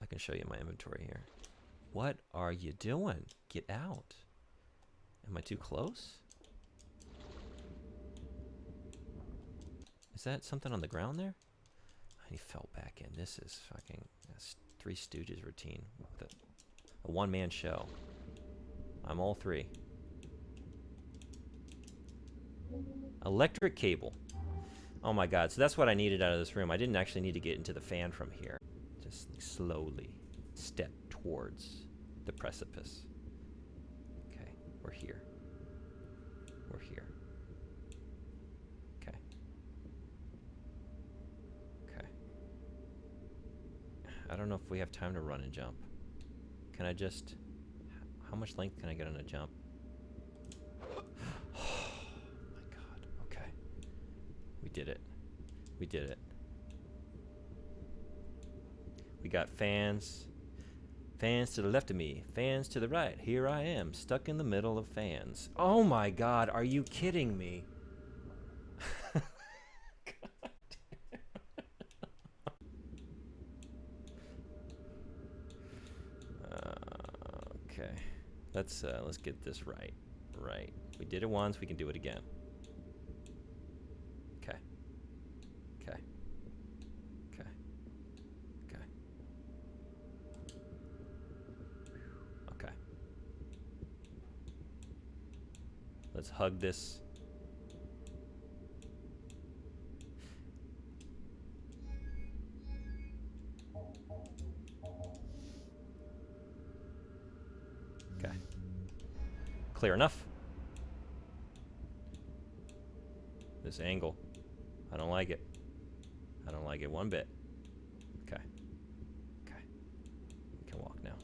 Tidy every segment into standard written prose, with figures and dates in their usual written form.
I can show you my inventory here. What are you doing? Get out. Am I too close? Is that something on the ground there? He fell back in. This is fucking Three Stooges routine. With a one-man show. I'm all three. Electric cable. Oh my god, so that's what I needed out of this room. I didn't actually need to get into the fan from here. Just slowly step towards the precipice. Okay, we're here. We're here. Okay. Okay. I don't know if we have time to run and jump. Can I just... How much length can I get on a jump? We did it. We did it. We got fans. Fans to the left of me. Fans to the right. Here I am, stuck in the middle of fans. Oh my god, are you kidding me? Okay. Let's get this right. Right. We did it once, we can do it again. Okay. Okay. Okay. Okay. Okay. Let's hug this. Okay. Clear enough. This angle. I don't like it. I don't like it one bit. Okay. Okay. We can walk now.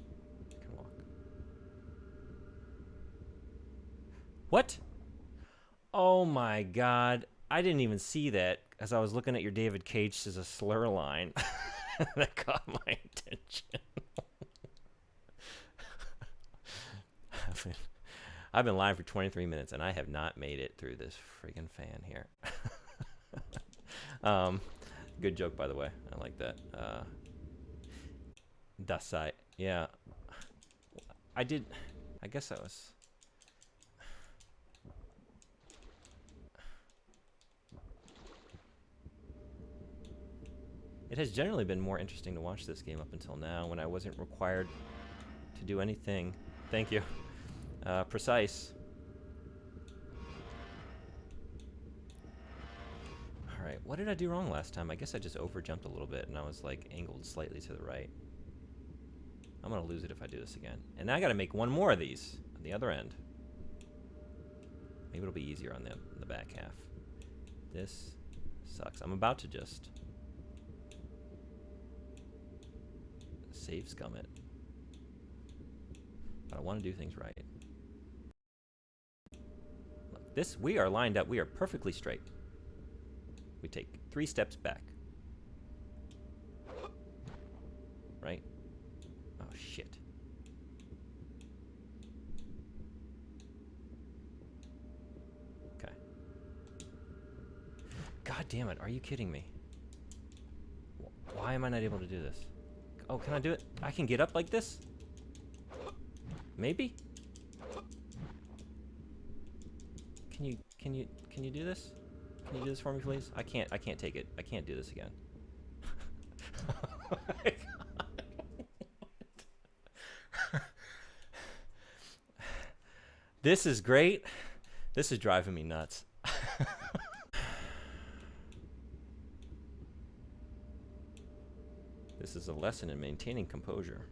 We can walk. What? Oh my god. I didn't even see that as I was looking at your David Cage as a slur line. That caught my attention. I've been live for 23 minutes and I have not made it through this friggin' fan here. Good joke, by the way. I like that. Das sei. Yeah. I guess I was... It has generally been more interesting to watch this game up until now when I wasn't required to do anything. Thank you. Precise. Alright, what did I do wrong last time? I guess I just overjumped a little bit and I was like angled slightly to the right. I'm gonna lose it if I do this again. And now I gotta make one more of these on the other end. Maybe it'll be easier on the back half. This sucks. I'm about to just save scum it. But I want to do things right. Look, this, we are lined up. We are perfectly straight. We take 3 steps back. Right? Oh, shit. Okay. God damn it. Are you kidding me? Why am I not able to do this? Oh, can I do it? I can get up like this? Maybe? Can you do this? Can you do this for me, please? I can't take it. I can't do this again. Oh my God. This is great. This is driving me nuts. This is a lesson in maintaining composure.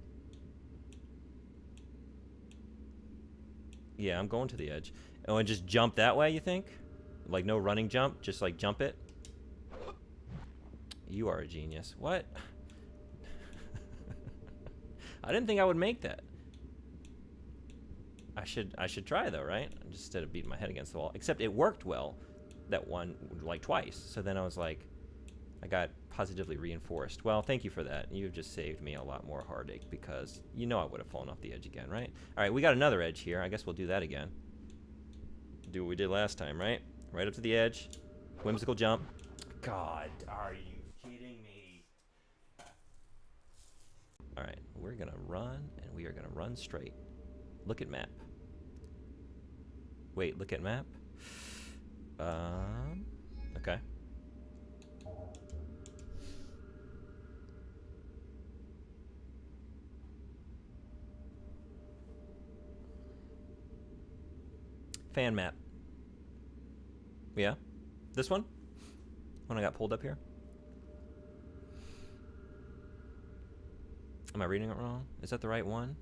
Yeah, I'm going to the edge. Oh, and just jump that way, you think? Like no running jump, just like jump it? You are a genius. What? I didn't think I would make that. I should try though, right? Just instead of beating my head against the wall. Except it worked well, that one, like twice. So then I was like, I got positively reinforced. Well, thank you for that. You've just saved me a lot more heartache because you know I would have fallen off the edge again, right? All right, we got another edge here. I guess we'll do that again. Do what we did last time, right? Right up to the edge. Whimsical jump. God, are you kidding me? All right. run, and we are gonna run straight. Look at map. Wait, look at map. Okay. Fan map. Yeah, this one. When I got pulled up here. Am I reading it wrong? Is that the right one?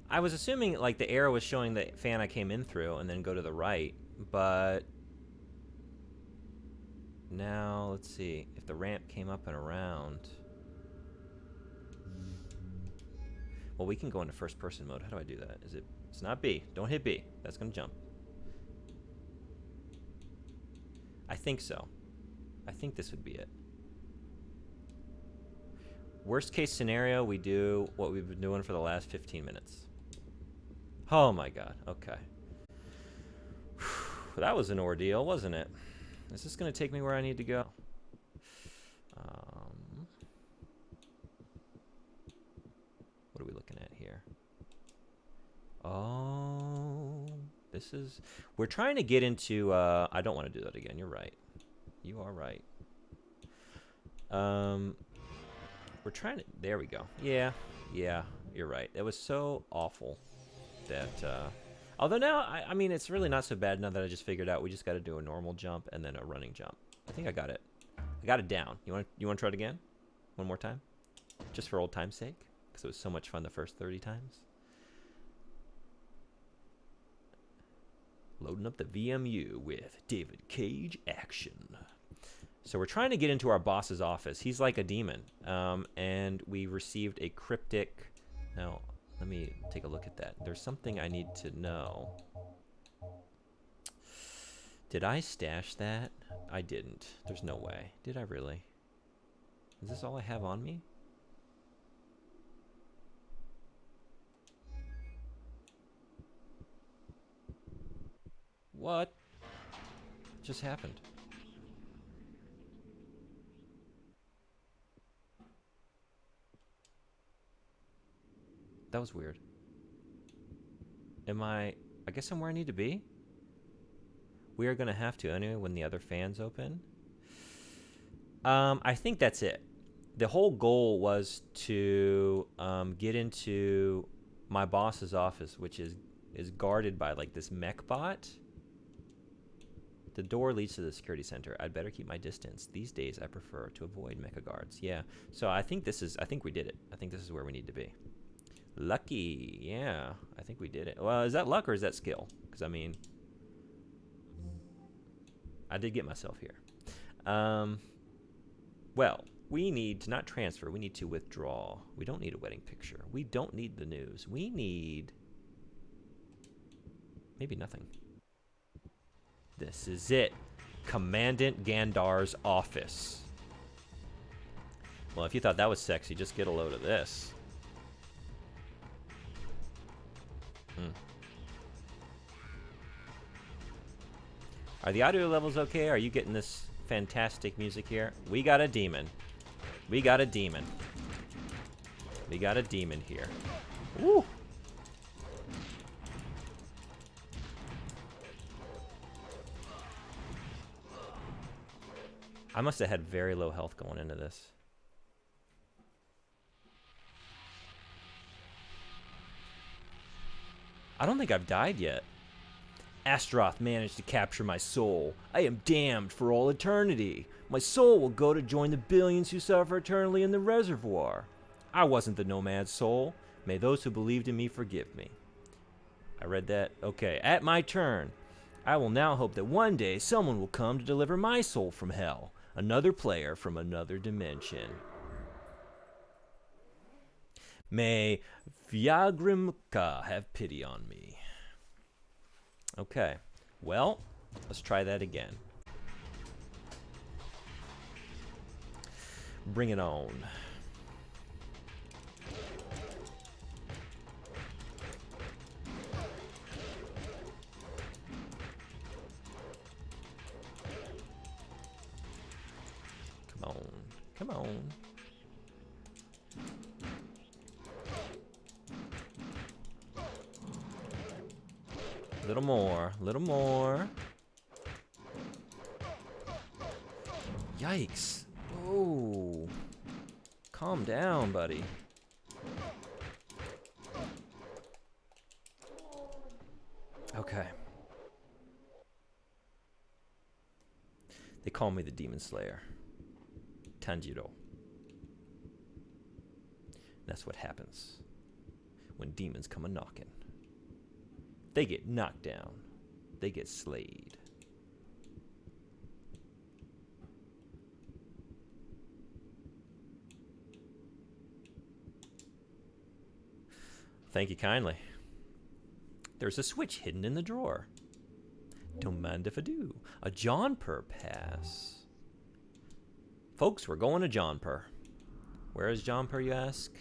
I was assuming like the arrow was showing the fan I came in through and then go to the right, but now let's see if the ramp came up and around. Well, we can go into first person mode. How do I do that? Is it? It's not B. Don't hit B. That's gonna jump. I think so. I think this would be it. Worst case scenario, we do what we've been doing for the last 15 minutes. Oh my god, okay. That was an ordeal, wasn't it? Is this going to take me where I need to go? What are we looking at here? Oh, this is... We're trying to get into... I don't want to do that again, you're right. You are right. We're trying to... There we go. Yeah, you're right. It was so awful that... although now, I mean, it's really not so bad now that I just figured out we just got to do a normal jump and then a running jump. I think I got it. I got it down. You want to try it again? One more time? Just for old time's sake? Because it was so much fun the first 30 times. Loading up the VMU with David Cage action. So we're trying to get into our boss's office. He's like a demon. And we received a cryptic... Now, let me take a look at that. There's something I need to know. Did I stash that? I didn't. There's no way. Did I really? Is this all I have on me? What just happened? That was weird. Am I guess I'm where I need to be? We are going to have to anyway when the other fan's open. I think that's it. The whole goal was to get into my boss's office, which is guarded by like this mech bot. The door leads to the security center. I'd better keep my distance. These days I prefer to avoid mecha guards. Yeah. So I think we did it. I think this is where we need to be. Lucky. Yeah. I think we did it. Well, is that luck or is that skill? Because I mean, I did get myself here. Well, we need to not transfer. We need to withdraw. We don't need a wedding picture. We don't need the news. We need maybe nothing. This is it. Commandant Gandar's office. Well, if you thought that was sexy, just get a load of this. Are the audio levels okay? Are you getting this fantastic music here? We got a demon. We got a demon. We got a demon here. Woo! I must have had very low health going into this. I don't think I've died yet. Astaroth managed to capture my soul. I am damned for all eternity. My soul will go to join the billions who suffer eternally in the reservoir. I wasn't the Nomad's soul. May those who believed in me forgive me. I read that. Okay, at my turn. I will now hope that one day someone will come to deliver my soul from hell. Another player from another dimension. May Vyagrimka have pity on me. Okay, well, let's try that again. Bring it on. Come on, come on. Little more. Little more. Yikes. Oh. Calm down, buddy. Okay. They call me the Demon Slayer. Tanjiro. That's what happens when demons come a-knocking. They get knocked down. They get slayed. Thank you kindly. There's a switch hidden in the drawer. Don't mind if I do. A Johnpur pass. Folks, we're going to Johnpur. Where is Johnpur, you ask?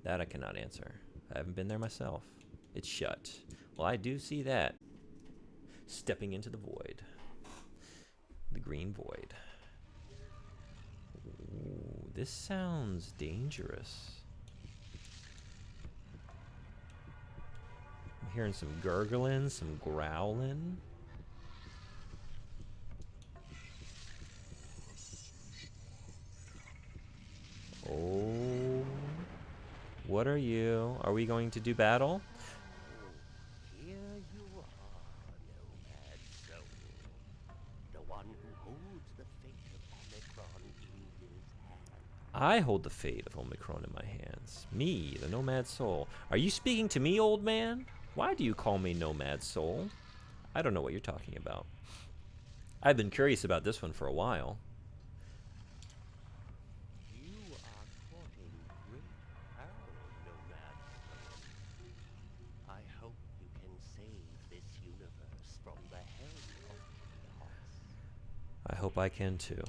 That I cannot answer. I haven't been there myself. It's shut. Well, I do see that. Stepping into the void. The green void. Ooh, this sounds dangerous. I'm hearing some gurgling, some growling. Oh, what are you? Are we going to do battle? Here you are, Nomad soul. The one who holds the fate of Omikron in his hand. I hold the fate of Omikron in my hands. Me, the Nomad Soul. Are you speaking to me, old man? Why do you call me Nomad Soul? I don't know what you're talking about. I've been curious about this one for a while. You are courting great peril, Nomad soul. I hope you can save this universe from the hell of chaos. I hope I can too.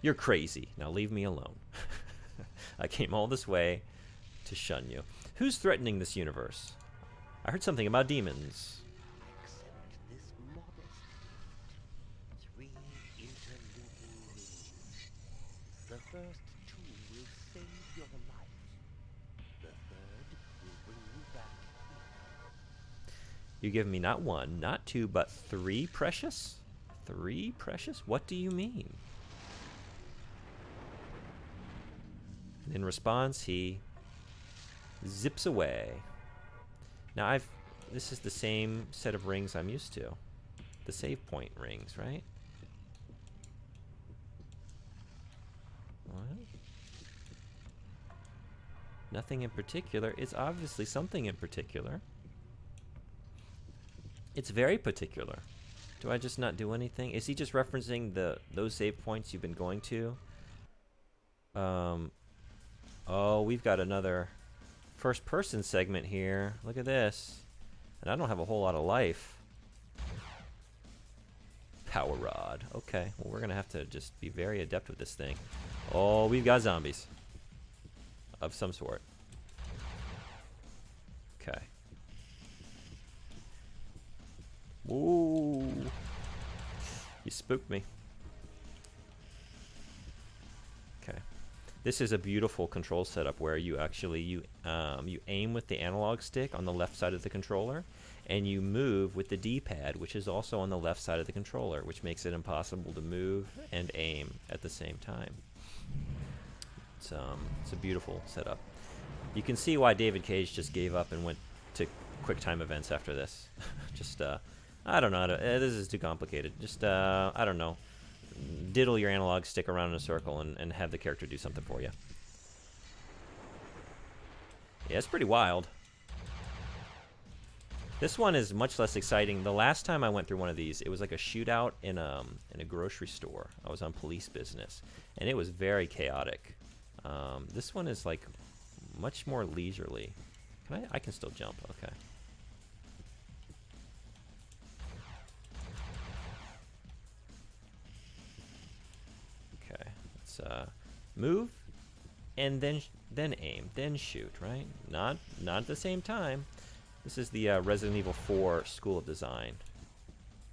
You're crazy. Now leave me alone. I came all this way to shun you. Who's threatening this universe? I heard something about demons. Accept this modest gift. 3 interlinking rings. The first 2 will save your life. The third will bring you back here. You give me not 1, not 2, but 3 precious? 3 precious? What do you mean? And in response, he zips away. Now this is the same set of rings I'm used to. The save point rings, right? What? Nothing in particular. It's obviously something in particular. It's very particular. Do I just not do anything? Is he just referencing those save points you've been going to? Oh, we've got another first person segment here. Look at this. And I don't have a whole lot of life. Power rod. Okay, well, we're gonna have to just be very adept with this thing. Oh, we've got zombies of some sort. Okay. Ooh, you spooked me. Okay. This is a beautiful control setup where you actually you aim with the analog stick on the left side of the controller, and you move with the D-pad, which is also on the left side of the controller, which makes it impossible to move and aim at the same time. It's a beautiful setup. You can see why David Cage just gave up and went to QuickTime events after this. Just I don't know. This is too complicated. Just I don't know. Diddle your analog stick around in a circle and have the character do something for you. Yeah, it's pretty wild. This one is much less exciting. The last time I went through one of these, it was like a shootout in a grocery store. I was on police business, and it was very chaotic. This one is like much more leisurely. I can still jump. Okay. Let's move, and then aim, then shoot. Right? Not at the same time. This is the Resident Evil 4 School of Design.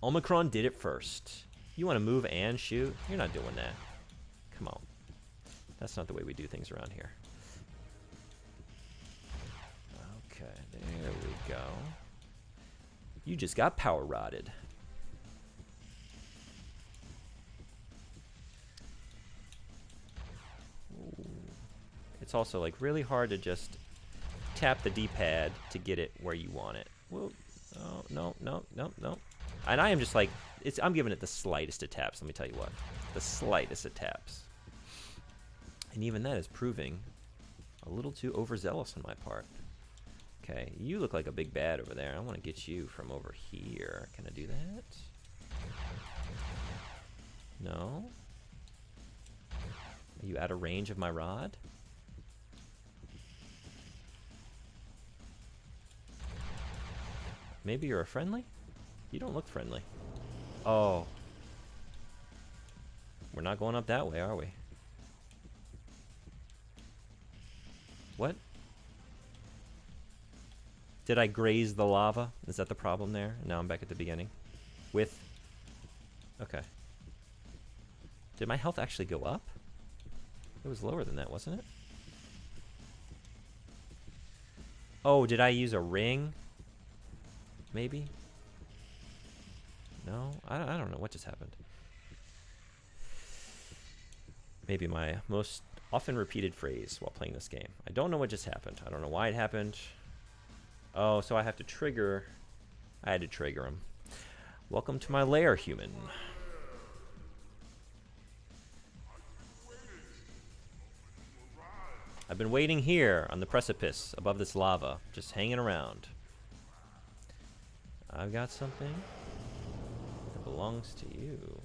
Omikron did it first. You want to move and shoot? You're not doing that. Come on. That's not the way we do things around here. Okay, there we go. You just got power rotted. Ooh. It's also like really hard to just tap the D-pad to get it where you want it. Whoa. Oh, no, no, no, no. And I am just like, I'm giving it the slightest of taps, let me tell you what. The slightest of taps. And even that is proving a little too overzealous on my part. Okay, you look like a big bad over there. I want to get you from over here. Can I do that? No? Are you out of range of my rod? Maybe you're a friendly? You don't look friendly. Oh. We're not going up that way, are we? What? Did I graze the lava? Is that the problem there? Now I'm back at the beginning. With... Okay. Did my health actually go up? It was lower than that, wasn't it? Oh, did I use a ring? Maybe? No? I don't know what just happened. Maybe my most often repeated phrase while playing this game. I don't know what just happened. I don't know why it happened. Oh, so I have to trigger... I had to trigger him. Welcome to my lair, human. I've been waiting here on the precipice above this lava, just hanging around. I've got something that belongs to you.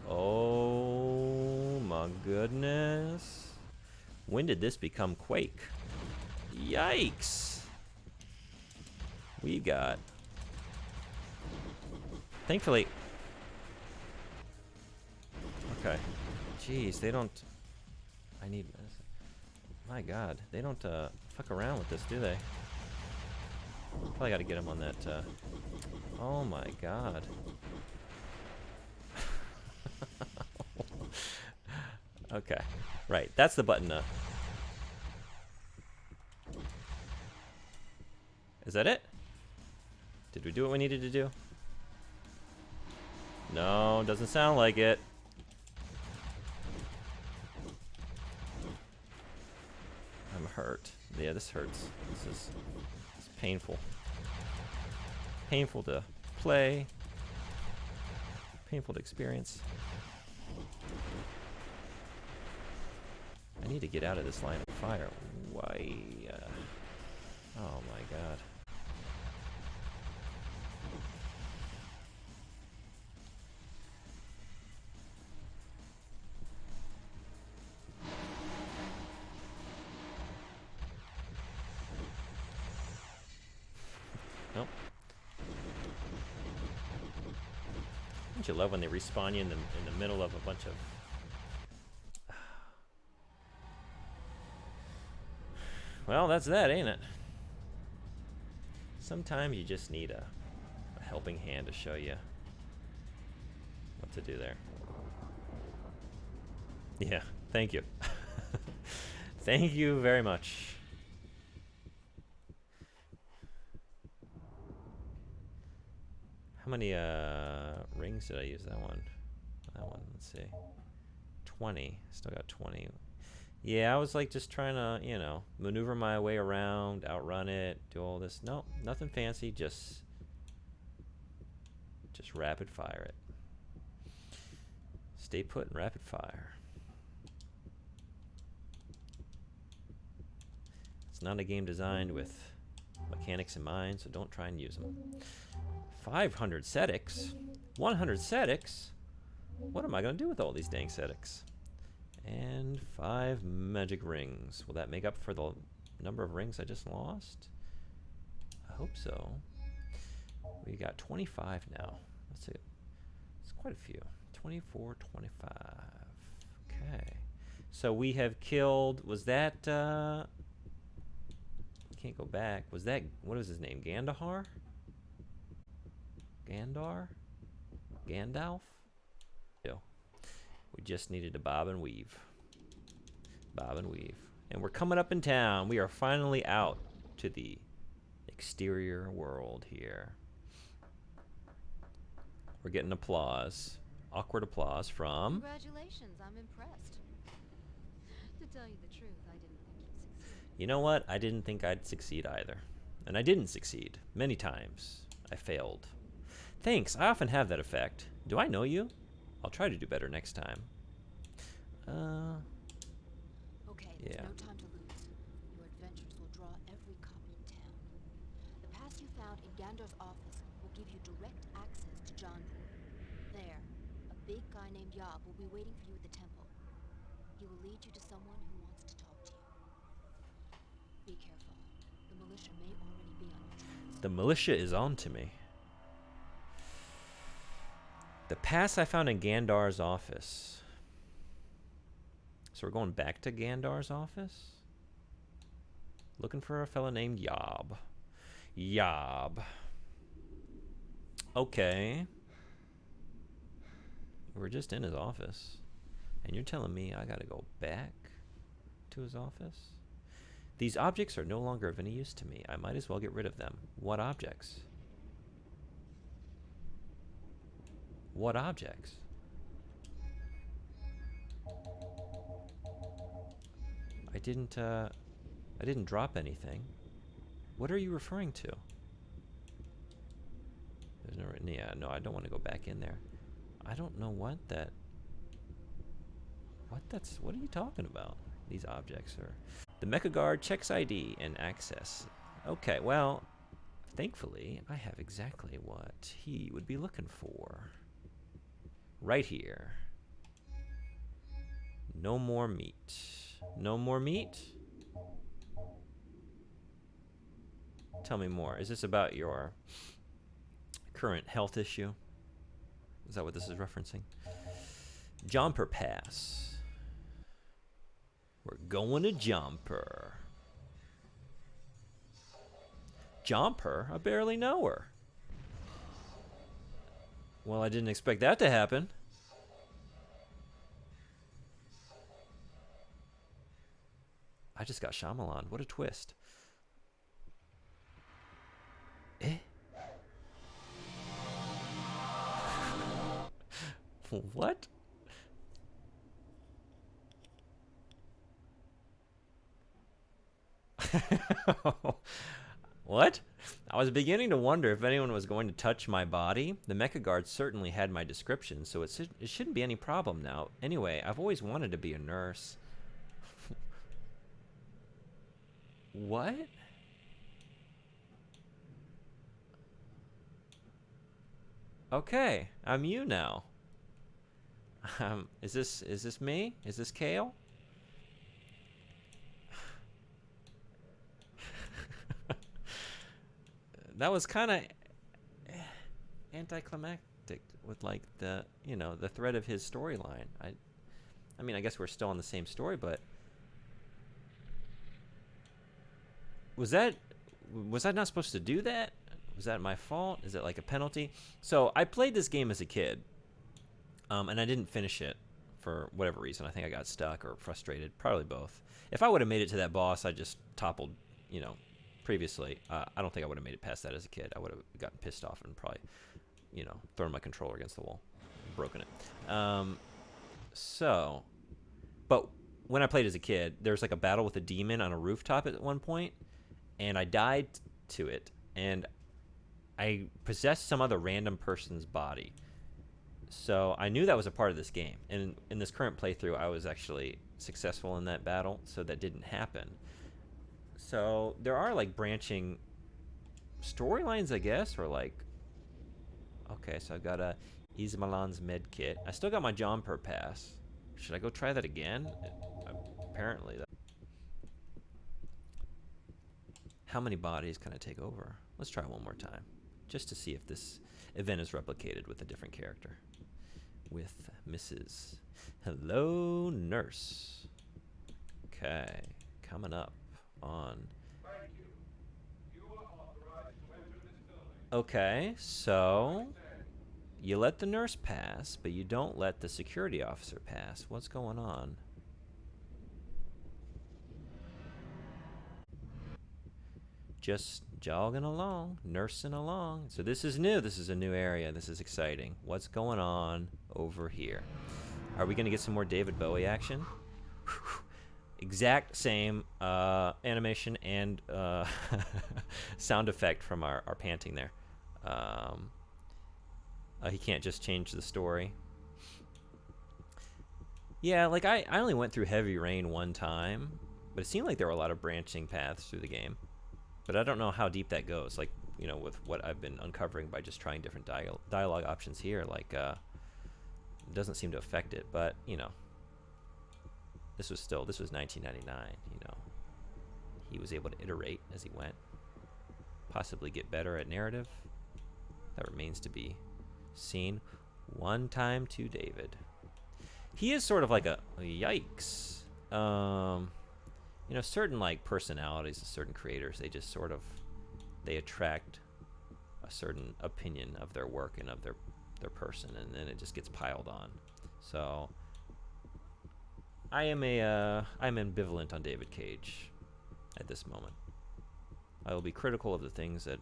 Oh my goodness. When did this become Quake? Yikes. We got... Thankfully... Okay. Jeez, they don't... I need medicine. My god, they don't fuck around with this, do they? Probably gotta get him on that, Oh my god. Okay. Right, that's the button, Is that it? Did we do what we needed to do? No, doesn't sound like it. I'm hurt. Yeah, this hurts. This is painful. Painful to play. Painful to experience. I need to get out of this line of fire. Why? Oh my god. Nope. Don't you love when they respawn you in the middle of a bunch of... Well, that's that, ain't it? Sometimes you just need a helping hand to show you what to do there. Yeah, thank you. Thank you very much. How many rings did I use? That one. That one, let's see. 20. Still got 20. Yeah, I was like just trying to, you know, maneuver my way around, outrun it, do all this. No, nothing fancy, just rapid fire it. Stay put and rapid fire. It's not a game designed with mechanics in mind, so don't try and use them. 500 Cetics? 100 Cetics? What am I going to do with all these dang Cetics? And 5 magic rings. Will that make up for the number of rings I just lost? I hope so. We got 25 now. That's it. It's quite a few. 24, 25. Okay. So we have killed... Was that... Can't go back. Was that... What was his name? Gandahar? Gandar? Gandalf? We just needed to bob and weave. Bob and weave. And we're coming up in town. We are finally out to the exterior world here. We're getting applause. Awkward applause from... Congratulations, I'm impressed. To tell you the truth, I didn't think you'd succeed. You know what? I didn't think I'd succeed either. And I didn't succeed. Many times. I failed. Thanks, I often have that effect. Do I know you? I'll try to do better next time. Okay, there's Yeah. no time to lose. Your adventures will draw every copy in town. The pass you found in Gandor's office will give you direct access to Jahnpur. There, a big guy named Yob will be waiting for you at the temple. He will lead you to someone who wants to talk to you. Be careful. The militia may already be on your trail. The militia is on to me. The pass I found in Gandar's office. So we're going back to Gandar's office? Looking for a fella named Yob. Yob. Okay. We're just in his office. And you're telling me I gotta go back to his office? These objects are no longer of any use to me. I might as well get rid of them. What objects? What objects? I didn't drop anything. What are you referring to? There's no, yeah, no, I don't want to go back in there. I don't know what what are you talking about? These objects are... The Mecha Guard checks ID and access. Okay, well, thankfully, I have exactly what he would be looking for. Right here. No more meat. No more meat? Tell me more. Is this about your current health issue? Is that what this is referencing? Jumper Pass. We're going to Jumper. Jumper? I barely know her. Well, I didn't expect that to happen. I just got Shyamalan. What a twist. Eh? What? What? I was beginning to wonder if anyone was going to touch my body. The Mecha Guard certainly had my description, so it shouldn't be any problem now. Anyway, I've always wanted to be a nurse. What? Okay, I'm you now. Is this me? Is this Kale? That was kind of anticlimactic with like the thread of his storyline. I mean, I guess we're still on the same story, but was that not supposed to do that? Was that my fault? Is it like a penalty? So I played this game as a kid, and I didn't finish it for whatever reason. I think I got stuck or frustrated, probably both. If I would have made it to that boss, I just toppled, previously. I don't think I would have made it past that as a kid. I would have gotten pissed off and probably, thrown my controller against the wall, broken it. But when I played as a kid, there was like a battle with a demon on a rooftop at one point, and I died to it, and I possessed some other random person's body. So I knew that was a part of this game. And in this current playthrough, I was actually successful in that battle, so that didn't happen. So there are like branching storylines, I guess, or like... Okay, so I've got a Ismalan's med kit. I still got my Jumper pass. Should I go try that again? Apparently. How many bodies can I take over? Let's try one more time, just to see if this event is replicated with a different character. With Mrs. Hello, Nurse. Okay, coming up on... Okay, so you let the nurse pass, but you don't let the security officer pass. What's going on? just jogging along, nursing along. So this is new. This is a new area. This is exciting. What's going on over here? Are we going to get some more David Bowie action? Exact same animation and sound effect from our panting there. He can't just change the story. Yeah, like I only went through Heavy Rain one time, but it seemed like there were a lot of branching paths through the game. But I don't know how deep that goes. Like, you know, with what I've been uncovering by just trying different dialogue options here, like, it doesn't seem to affect it. But, you know, this was 1999, you know. He was able to iterate as he went. Possibly get better at narrative. That remains to be seen. One time to David. He is sort of like a yikes. You know, certain like personalities and certain creators, they just sort of, they attract a certain opinion of their work and of their person, and then it just gets piled on. So I'm ambivalent on David Cage at this moment. I will be critical of the things that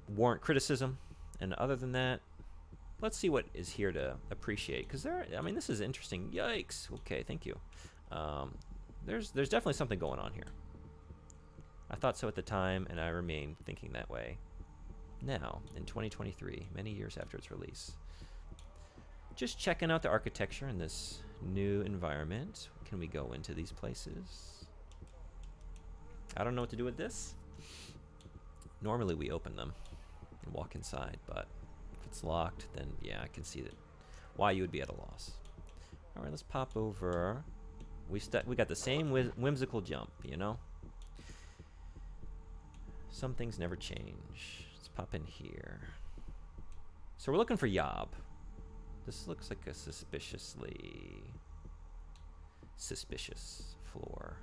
warrant criticism, and other than that, let's see what is here to appreciate. Because this is interesting. Yikes. Okay, thank you. There's definitely something going on here. I thought so at the time, and I remain thinking that way now, in 2023, many years after its release. Just checking out the architecture in this new environment. Can we go into these places? I don't know what to do with this. Normally we open them and walk inside, but if it's locked, then yeah, I can see that why you would be at a loss. All right, let's pop over. We got the same whimsical jump, you know? Some things never change. Let's pop in here. So we're looking for Yob. This looks like a suspicious floor.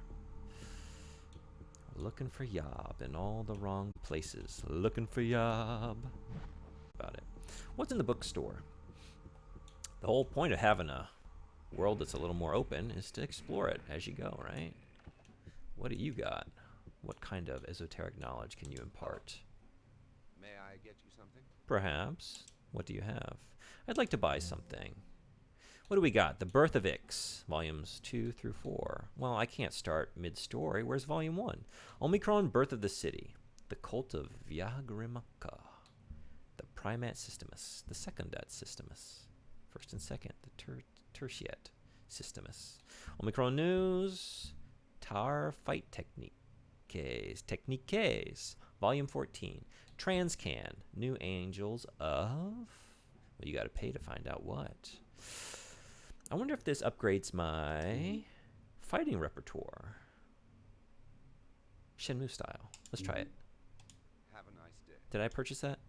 We're looking for Yob in all the wrong places. Looking for Yob. About it. What's in the bookstore? The whole point of having a world that's a little more open is to explore it as you go, right? What do you got? What kind of esoteric knowledge can you impart? May I get you something? Perhaps. What do you have? I'd like to buy something. What do we got? The Birth of Ix, volumes 2 through 4. Well, I can't start mid-story. Where's volume 1? Omikron, Birth of the City. The Cult of Vyagrimaka. The Primat Systemus. The Secundat Systemus. First and second. The Tertiat Systemus. Omicron News. Tar Fight Techniques. Volume 14. Transcan. New Angels of... Well, you got to pay to find out what. I wonder if this upgrades my fighting repertoire. Shenmue style. Let's try it. Have a nice day. Did I purchase that?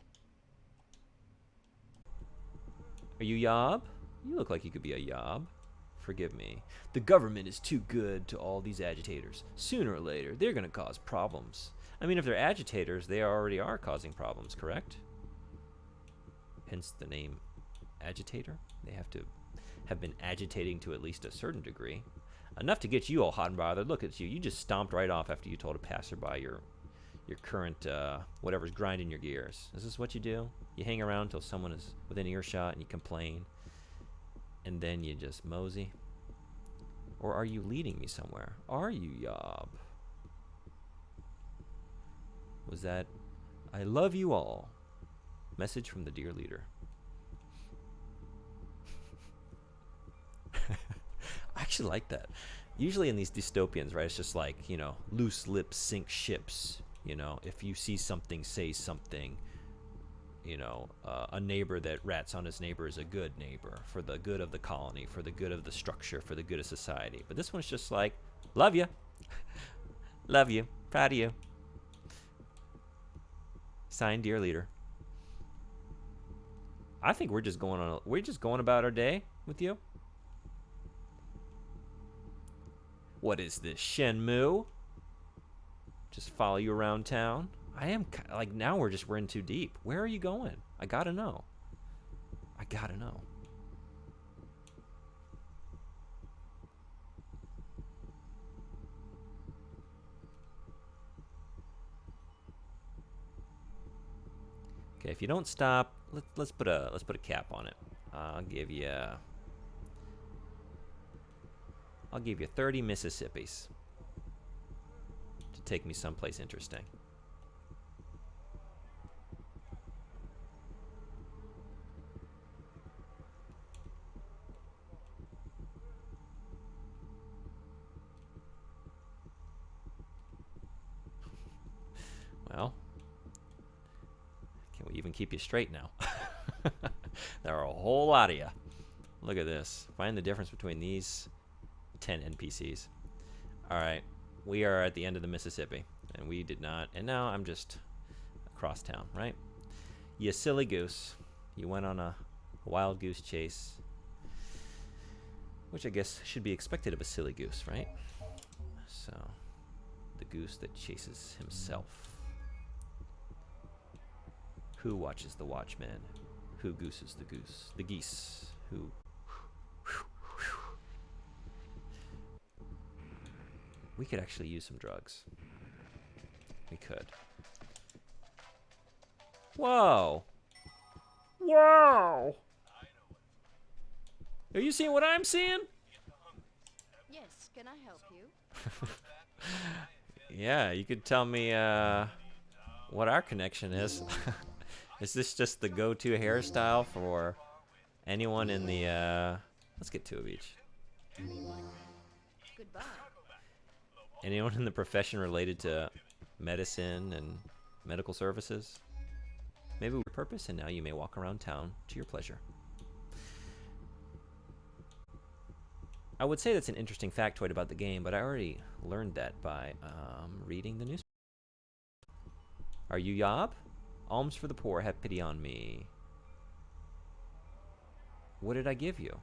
Are you Yob? You look like you could be a Yob. Forgive me. The government is too good to all these agitators. Sooner or later, they're going to cause problems. I mean, if they're agitators, they already are causing problems, correct? Hence the name agitator. They have to have been agitating to at least a certain degree. Enough to get you all hot and bothered. Look at you. You just stomped right off after you told a passerby your current whatever's grinding your gears. Is this what you do? You hang around until someone is within earshot and you complain, and then you just mosey? Or are you leading me somewhere? Are you, Yob? Was that I love you all? Message from the dear leader. I actually like that. Usually in these dystopians, right, it's just like, you know, loose lips sink ships. You know, if you see something, say something. You know, a neighbor that rats on his neighbor is a good neighbor for the good of the colony, for the good of the structure, for the good of society. But this one's just like, love you. Love you. Proud of you. Signed, dear leader. I think we're just going about our day with you. What is this, Shenmue? Just follow you around town? I am, like, now we're in too deep. Where are you going? I gotta know. I gotta know. Okay, if you don't stop, let's put a cap on it. I'll give you 30 Mississippis to take me someplace interesting. Well, can we even keep you straight now? There are a whole lot of you. Look at this. Find the difference between these 10 NPCs. All right, we are at the end of the Mississippi, and we did not. And now I'm just across town, right? You silly goose. You went on a wild goose chase, which I guess should be expected of a silly goose, right? So, the goose that chases himself. Who watches the watchman? Who gooses the goose? The geese. Who? We could actually use some drugs. We could. Whoa! Whoa! Are you seeing what I'm seeing? Yes, can I help you? Yeah, you could tell me what our connection is. Is this just the go-to hairstyle for anyone in the let's get 2 of each. Goodbye. Anyone in the profession related to medicine and medical services? Maybe with purpose, and now you may walk around town to your pleasure. I would say that's an interesting factoid about the game, but I already learned that by reading the news. Are you Yob? Alms for the poor, have pity on me. What did I give you?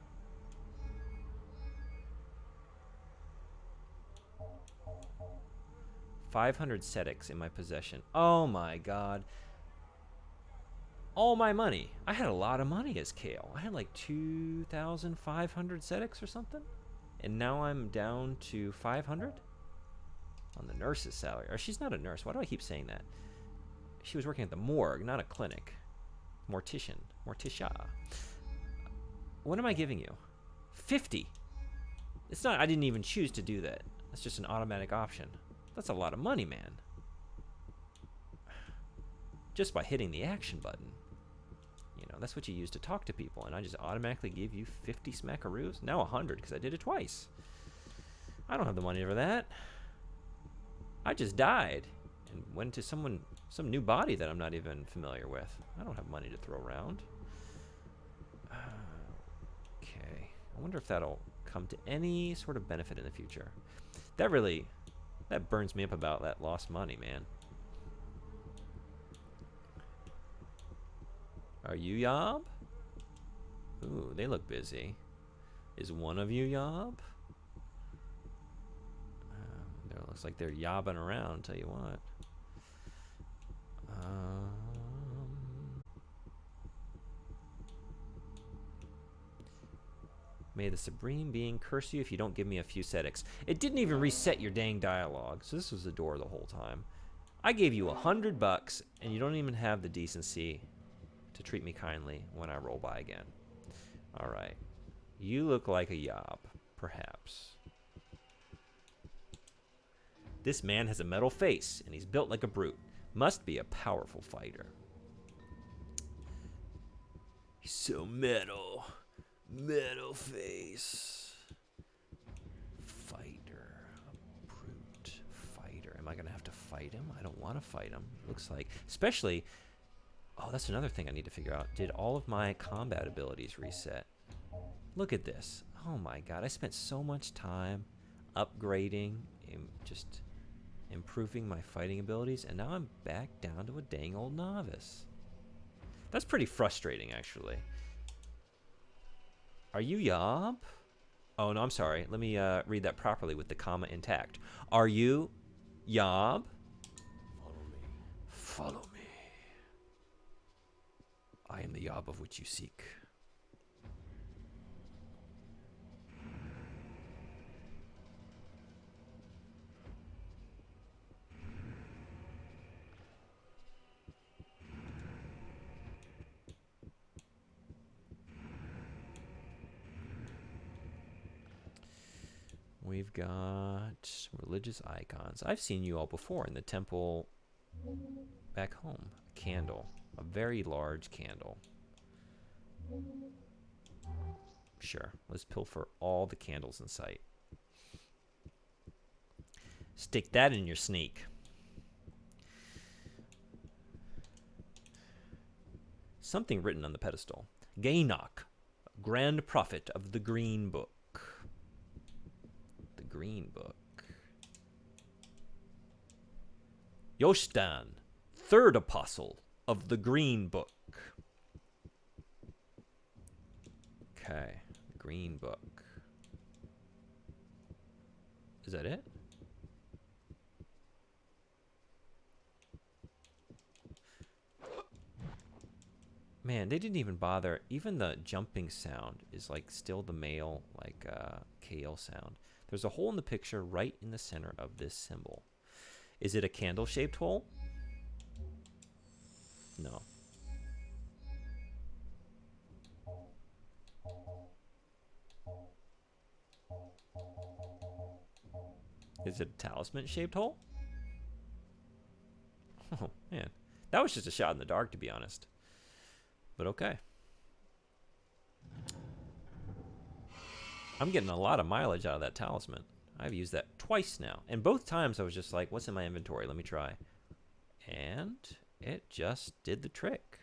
$500 setics in my possession. Oh my god. All my money. I had a lot of money as Kale. I had like 2,500 setics or something. And now I'm down to 500 on the nurse's salary. Or she's not a nurse. Why do I keep saying that? She was working at the morgue, not a clinic. Mortician. Morticia. What am I giving you? 50. It's not, I didn't even choose to do that. That's just an automatic option. That's a lot of money, man. Just by hitting the action button. You know, that's what you use to talk to people, and I just automatically give you 50 smackaroos? Now 100, because I did it twice. I don't have the money for that. I just died and went to some new body that I'm not even familiar with. I don't have money to throw around. Okay. I wonder if that'll come to any sort of benefit in the future. That burns me up about that lost money, man. Are you Yob? Ooh, they look busy. Is one of you Yob? It looks like they're yobbing around, tell you what. May the Supreme Being curse you if you don't give me a few setics. It didn't even reset your dang dialogue, so this was the door the whole time. I gave you $100, and you don't even have the decency to treat me kindly when I roll by again. All right. You look like a Yob, perhaps. This man has a metal face, and he's built like a brute. Must be a powerful fighter. He's so metal. Metal face. Fighter. A brute fighter. Am I going to have to fight him? I don't want to fight him. Looks like, especially... Oh, that's another thing I need to figure out. Did all of my combat abilities reset? Look at this. Oh my god, I spent so much time upgrading and just improving my fighting abilities, and now I'm back down to a dang old novice. That's pretty frustrating, actually. Are you Yob? Oh, no, I'm sorry. Let me read that properly with the comma intact. Are you Yob? Follow me. Follow me. I am the Yob of which you seek. We've got religious icons. I've seen you all before in the temple back home. A candle. A very large candle. Sure. Let's pilfer all the candles in sight. Stick that in your sneak. Something written on the pedestal. Gainok, Grand Prophet of the Green Book. The Green Book. Yostan, Third Apostle of the Green Book. Okay, Green Book. Is that it? Man, they didn't even bother. Even the jumping sound is like still the male, like KL sound. There's a hole in the picture right in the center of this symbol. Is it a candle-shaped hole? No. Is it a talisman-shaped hole? Oh, man. That was just a shot in the dark, to be honest. But okay. I'm getting a lot of mileage out of that talisman. I've used that twice now. And both times I was just like, what's in my inventory? Let me try. And it just did the trick.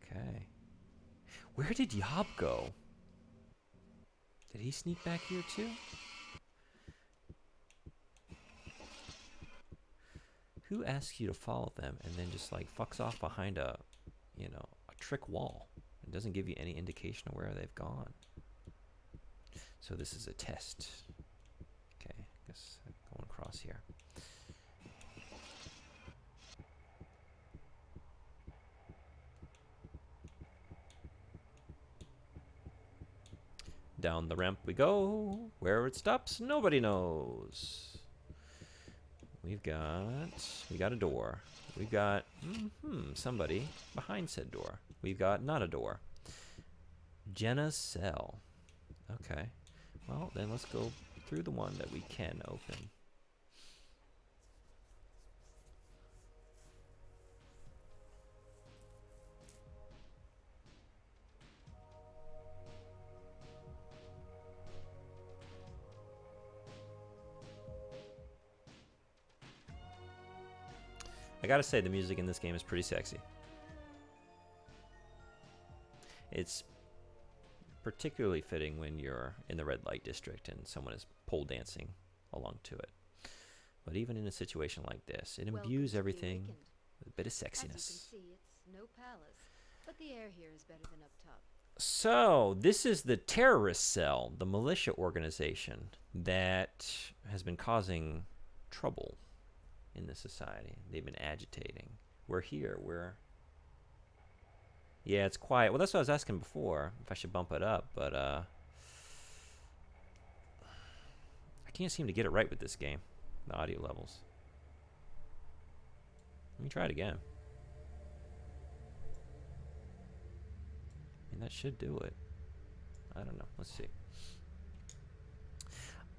Okay. Where did Yob go? Did he sneak back here too? Who asks you to follow them and then just like fucks off behind a, you know, a trick wall and doesn't give you any indication of where they've gone? So this is a test. Okay, I guess I'm going across here. Down the ramp we go. Where it stops, nobody knows. We got a door. We've got somebody behind said door. We've got not a door. Jenna's cell. Okay. Well, then let's go through the one that we can open. I gotta say, the music in this game is pretty sexy. It's particularly fitting when you're in the red light district and someone is pole dancing along to it. But even in a situation like this, it imbues everything with a bit of sexiness. As you can see, it's no palace, but the air here is better than up top. So, this is the terrorist cell, the militia organization that has been causing trouble in the society. They've been agitating. We're here. Yeah, it's quiet. Well, that's what I was asking before, if I should bump it up, but I can't seem to get it right with this game, the audio levels. Let me try it again. I mean, that should do it. I don't know. Let's see.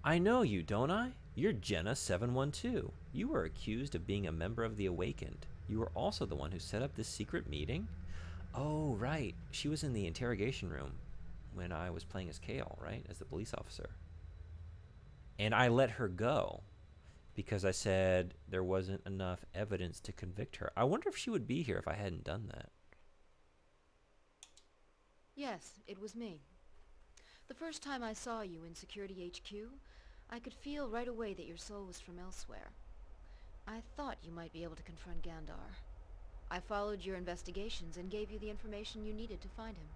I know you, don't I? You're Jenna712. You were accused of being a member of the Awakened. You were also the one who set up this secret meeting? Oh, right. She was in the interrogation room when I was playing as Kale, right? As the police officer. And I let her go because I said there wasn't enough evidence to convict her. I wonder if she would be here if I hadn't done that. Yes, it was me. The first time I saw you in Security HQ, I could feel right away that your soul was from elsewhere. I thought you might be able to confront Gandar. I followed your investigations and gave you the information you needed to find him.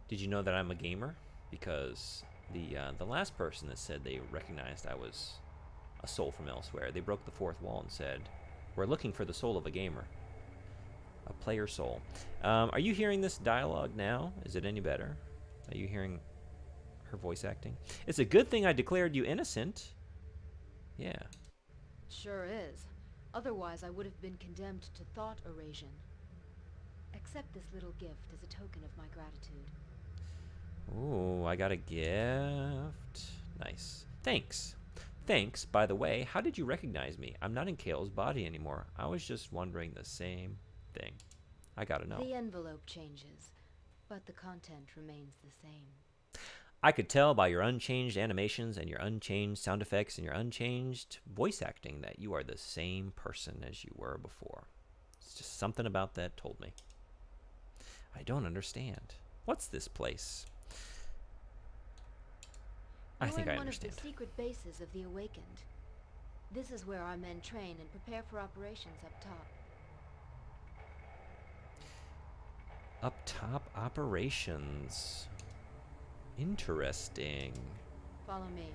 Did you know that I'm a gamer? Because the last person that said they recognized I was a soul from elsewhere, they broke the fourth wall and said, we're looking for the soul of a gamer. A player soul. Are you hearing this dialogue now? Is it any better? Are you hearing her voice acting? It's a good thing I declared you innocent. Yeah. Sure is. Otherwise, I would have been condemned to thought erasion. Accept this little gift as a token of my gratitude. Ooh, I got a gift. Nice. Thanks. Thanks. By the way, how did you recognize me? I'm not in Kale's body anymore. I was just wondering the same thing. I gotta know. The envelope changes, but the content remains the same. I could tell by your unchanged animations and your unchanged sound effects and your unchanged voice acting that you are the same person as you were before. It's just something about that told me. I don't understand. What's this place? I think I You're in one understand. of the secret bases of the Awakened. This is where our men train and prepare for operations up top. Up top operations. Interesting. Follow me.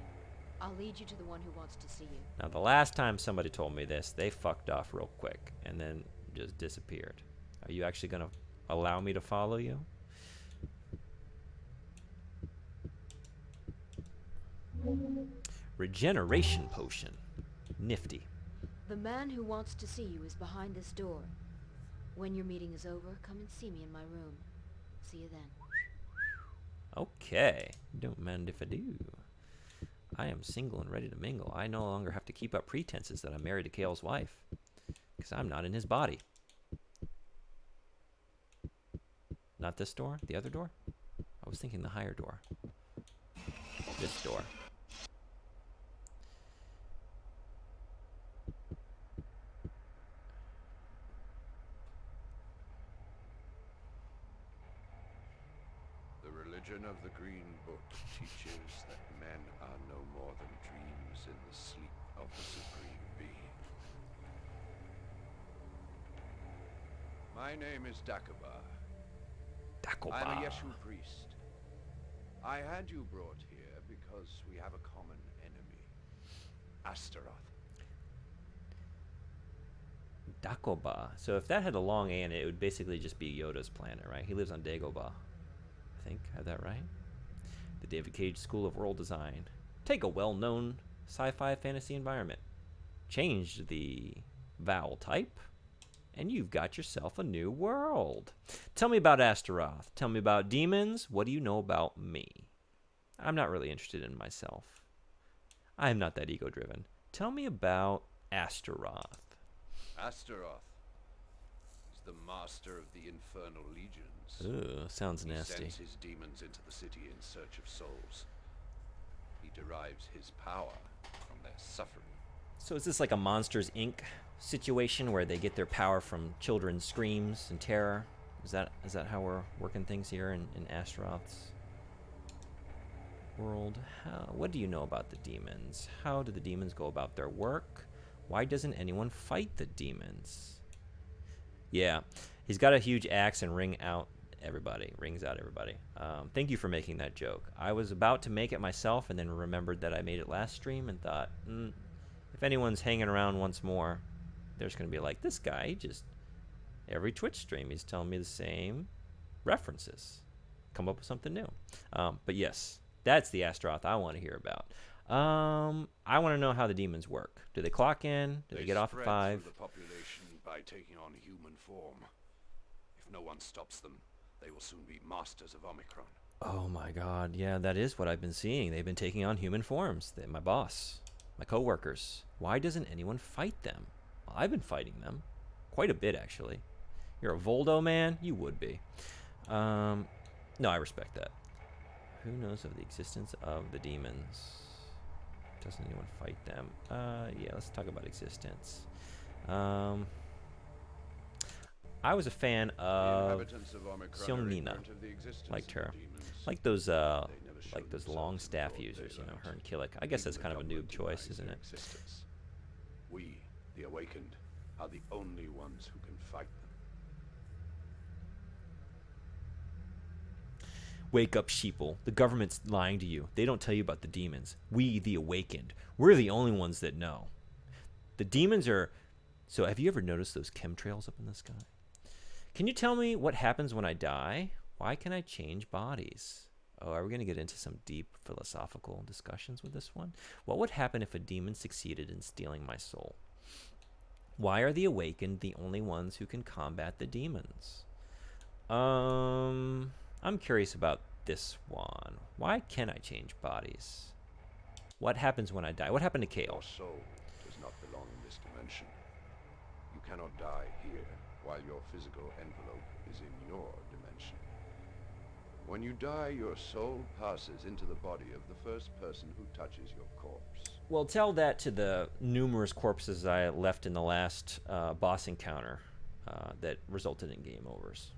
I'll lead you to the one who wants to see you. Now, the last time somebody told me this, they fucked off real quick and then just disappeared. Are you actually going to allow me to follow you? Regeneration potion. Nifty. The man who wants to see you is behind this door. When your meeting is over, come and see me in my room. See you then. Okay. Don't mind if I do. I am single and ready to mingle. I no longer have to keep up pretenses that I'm married to Kale's wife. Because I'm not in his body. Not this door? The other door? I was thinking the higher door. This door. The religion of the Green Book teaches that men are no more than dreams in the sleep of the Supreme Being. My name is Dagobah. Dagobah. I'm a Yeshu priest. I had you brought here because we have a common enemy, Astaroth. Dagobah. So if that had a long A in it, it would basically just be Yoda's planet, right? He lives on Dagobah. I think. I have that right? The David Cage School of World Design. Take a well-known sci-fi fantasy environment. Change the vowel type, and you've got yourself a new world. Tell me about Astaroth. Tell me about demons. What do you know about me? I'm not really interested in myself. I'm not that ego-driven. Tell me about Astaroth. Astaroth is the master of the infernal legions. Ooh, sounds He nasty. sends his demons into the city in search of souls. He derives his power from their suffering. So is this like a Monsters, Inc. situation where they get their power from children's screams and terror? Is that how we're working things here in Astaroth's world? What do you know about the demons? How do the demons go about their work? Why doesn't anyone fight the demons? Yeah, he's got a huge axe and rings out everybody. Thank you for making that joke. I was about to make it myself and then remembered that I made it last stream and thought, if anyone's hanging around once more, there's going to be like, this guy, every Twitch stream, he's telling me the same references. Come up with something new. But yes, that's the Astaroth I want to hear about. I want to know how the demons work. Do they clock in? Do they get off at 5? Through the population by taking on human form. If no one stops them, they will soon be masters of Omikron. Oh my god, yeah, that is what I've been seeing. They've been taking on human forms. My boss, my coworkers. Why doesn't anyone fight them? Well, I've been fighting them. Quite a bit, actually. You're a Voldo man? You would be. No, I respect that. Who knows of the existence of the demons? Doesn't anyone fight them? Yeah, let's talk about existence. I was a fan of Sionina, liked her, like those long staff users, her and Killick. I guess that's kind of a noob choice, isn't it? We, the Awakened, are the only ones who can fight them. Wake up, sheeple. The government's lying to you. They don't tell you about the demons. We, the Awakened, we're the only ones that know. The demons are... So have you ever noticed those chemtrails up in the sky? Can you tell me what happens when I die? Why can I change bodies? Oh, are we going to get into some deep philosophical discussions with this one? What would happen if a demon succeeded in stealing my soul? Why are the Awakened the only ones who can combat the demons? I'm curious about this one. Why can I change bodies? What happens when I die? What happened to Kale? Your soul does not belong in this dimension. You cannot die here while your physical envelope is in your dimension. When you die, your soul passes into the body of the first person who touches your corpse. Well, tell that to the numerous corpses I left in the last boss encounter that resulted in game overs.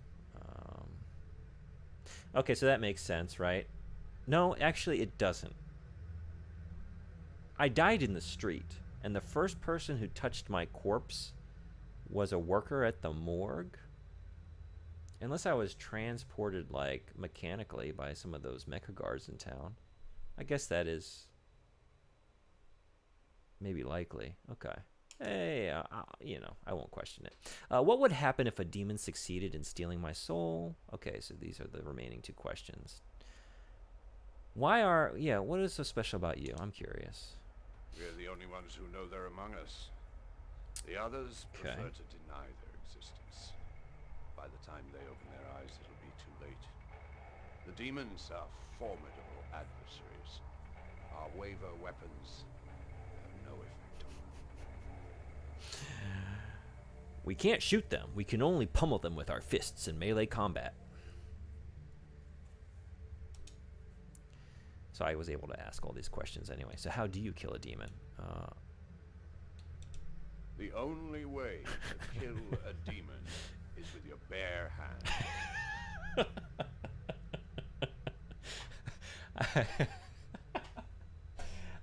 Okay, so that makes sense, right? No, actually it doesn't. I died in the street, and the first person who touched my corpse was a worker at the morgue. Unless I was transported, like, mechanically by some of those mecha guards in town. I guess that is maybe likely. Okay. Hey, you know, I won't question it. What would happen if a demon succeeded in stealing my soul? Okay, so these are the remaining two questions. What is so special about you? I'm curious. We're the only ones who know they're among us. The others Okay. prefer to deny their existence. By the time they open their eyes, it'll be too late. The demons are formidable adversaries. Our waiver weapons have no effect on them. We can't shoot them. We can only pummel them with our fists in melee combat. So I was able to ask all these questions anyway. So how do you kill a demon? The only way to kill a demon is with your bare hand.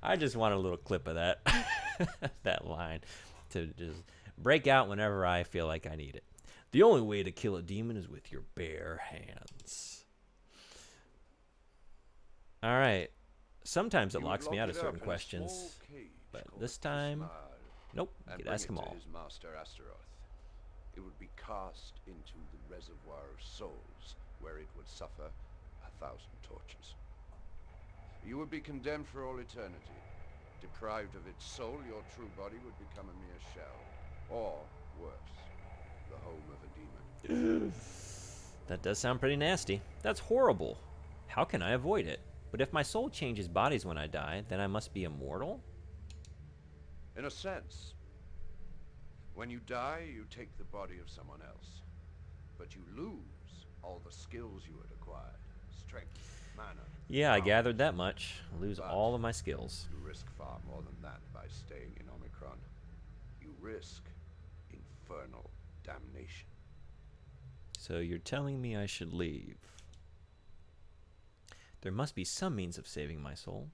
I just want a little clip of that that line to just break out whenever I feel like I need it. The only way to kill a demon is with your bare hands. All right. Sometimes it You locks me lock out of it up certain in a questions, small cage but called this time, Nomad, nope. You and can bring ask it them to all. his master Astaroth. It would be cast into the reservoir of souls, where it would suffer 1,000 tortures. You would be condemned for all eternity. Deprived of its soul, your true body would become a mere shell, or worse, the home of a demon. That does sound pretty nasty. That's horrible. How can I avoid it? But if my soul changes bodies when I die, then I must be immortal? In a sense, when you die, you take the body of someone else, but you lose all the skills you had acquired, strength, mana. Yeah, I power. gathered that much. Lose But all of my skills. You risk far more than that by staying in Omikron. You risk infernal damnation. So you're telling me I should leave. There must be some means of saving my soul.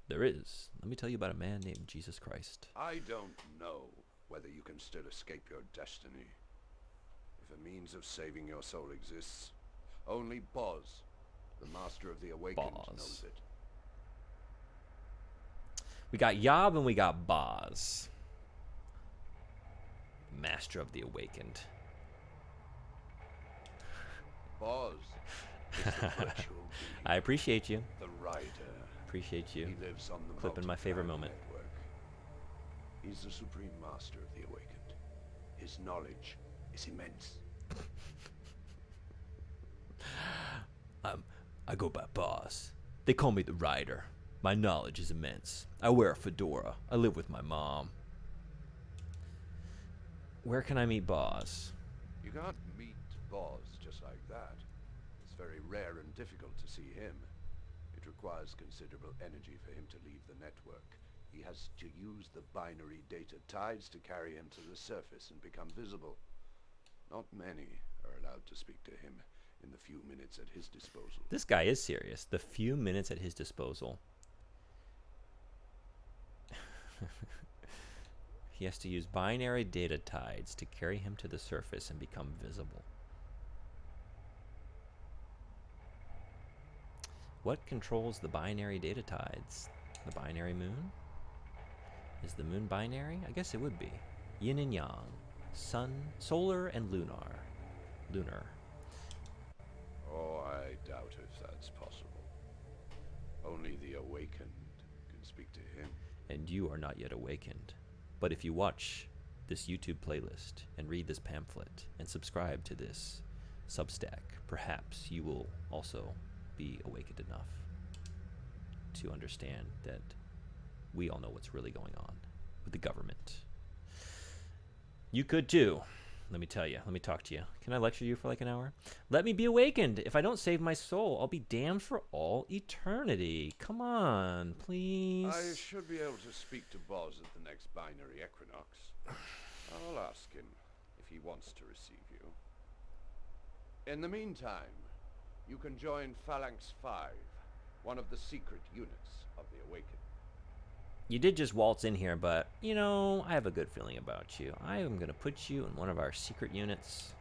There is. Let me tell you about a man named Jesus Christ. I don't know whether you can still escape your destiny. If a means of saving your soul exists, only Boz, the Master of the Awakened, Boz. knows it. We got Yob and we got Boz. Master of the Awakened. Boz is the virtual being, I appreciate you. the rider. Appreciate you. He lives on the Clipping my favorite multi-planet moment. network. He's the supreme master of the Awakened. His knowledge is immense. I go by Boz. They call me the Rider. My knowledge is immense. I wear a fedora. I live with my mom. Where can I meet Boz? You can't meet Boz just like that. It's very rare and difficult to see him. It requires considerable energy for him to leave the network. He has to use the binary data tides to carry him to the surface and become visible. Not many are allowed to speak to him in the few minutes at his disposal. This guy is serious. The few minutes at his disposal. He has to use binary data tides to carry him to the surface and become visible. What controls the binary data tides? The binary moon? Is the moon binary? I guess it would be. Yin and yang. Sun, solar, and lunar. Lunar. Oh, I doubt if that's possible. Only the Awakened can speak to him. And you are not yet awakened. But if you watch this YouTube playlist and read this pamphlet and subscribe to this Substack, perhaps you will also be awakened enough to understand that we all know what's really going on with the government. You could too. Let me tell you. Let me talk to you. Can I lecture you for like an hour? Let me be awakened. If I don't save my soul, I'll be damned for all eternity. Come on, please. I should be able to speak to Boz at the next binary equinox. I'll ask him if he wants to receive you. In the meantime, you can join Phalanx 5, one of the secret units of the Awakened. You did just waltz in here, but, you know, I have a good feeling about you. I am going to put you in one of our secret units.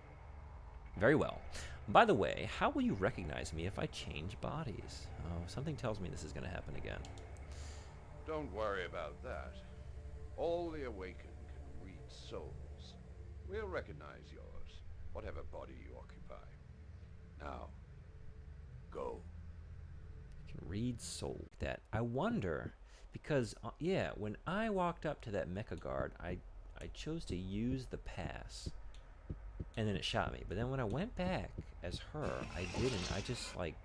Very well. By the way, how will you recognize me if I change bodies? Oh, something tells me this is going to happen again. Don't worry about that. All the Awakened can read souls. We'll recognize yours, whatever body you occupy. Now, go. You can read soul. That I wonder, because yeah, when I walked up to that mecha guard, I chose to use the pass, and then it shot me. But then when I went back as her, I didn't. I just like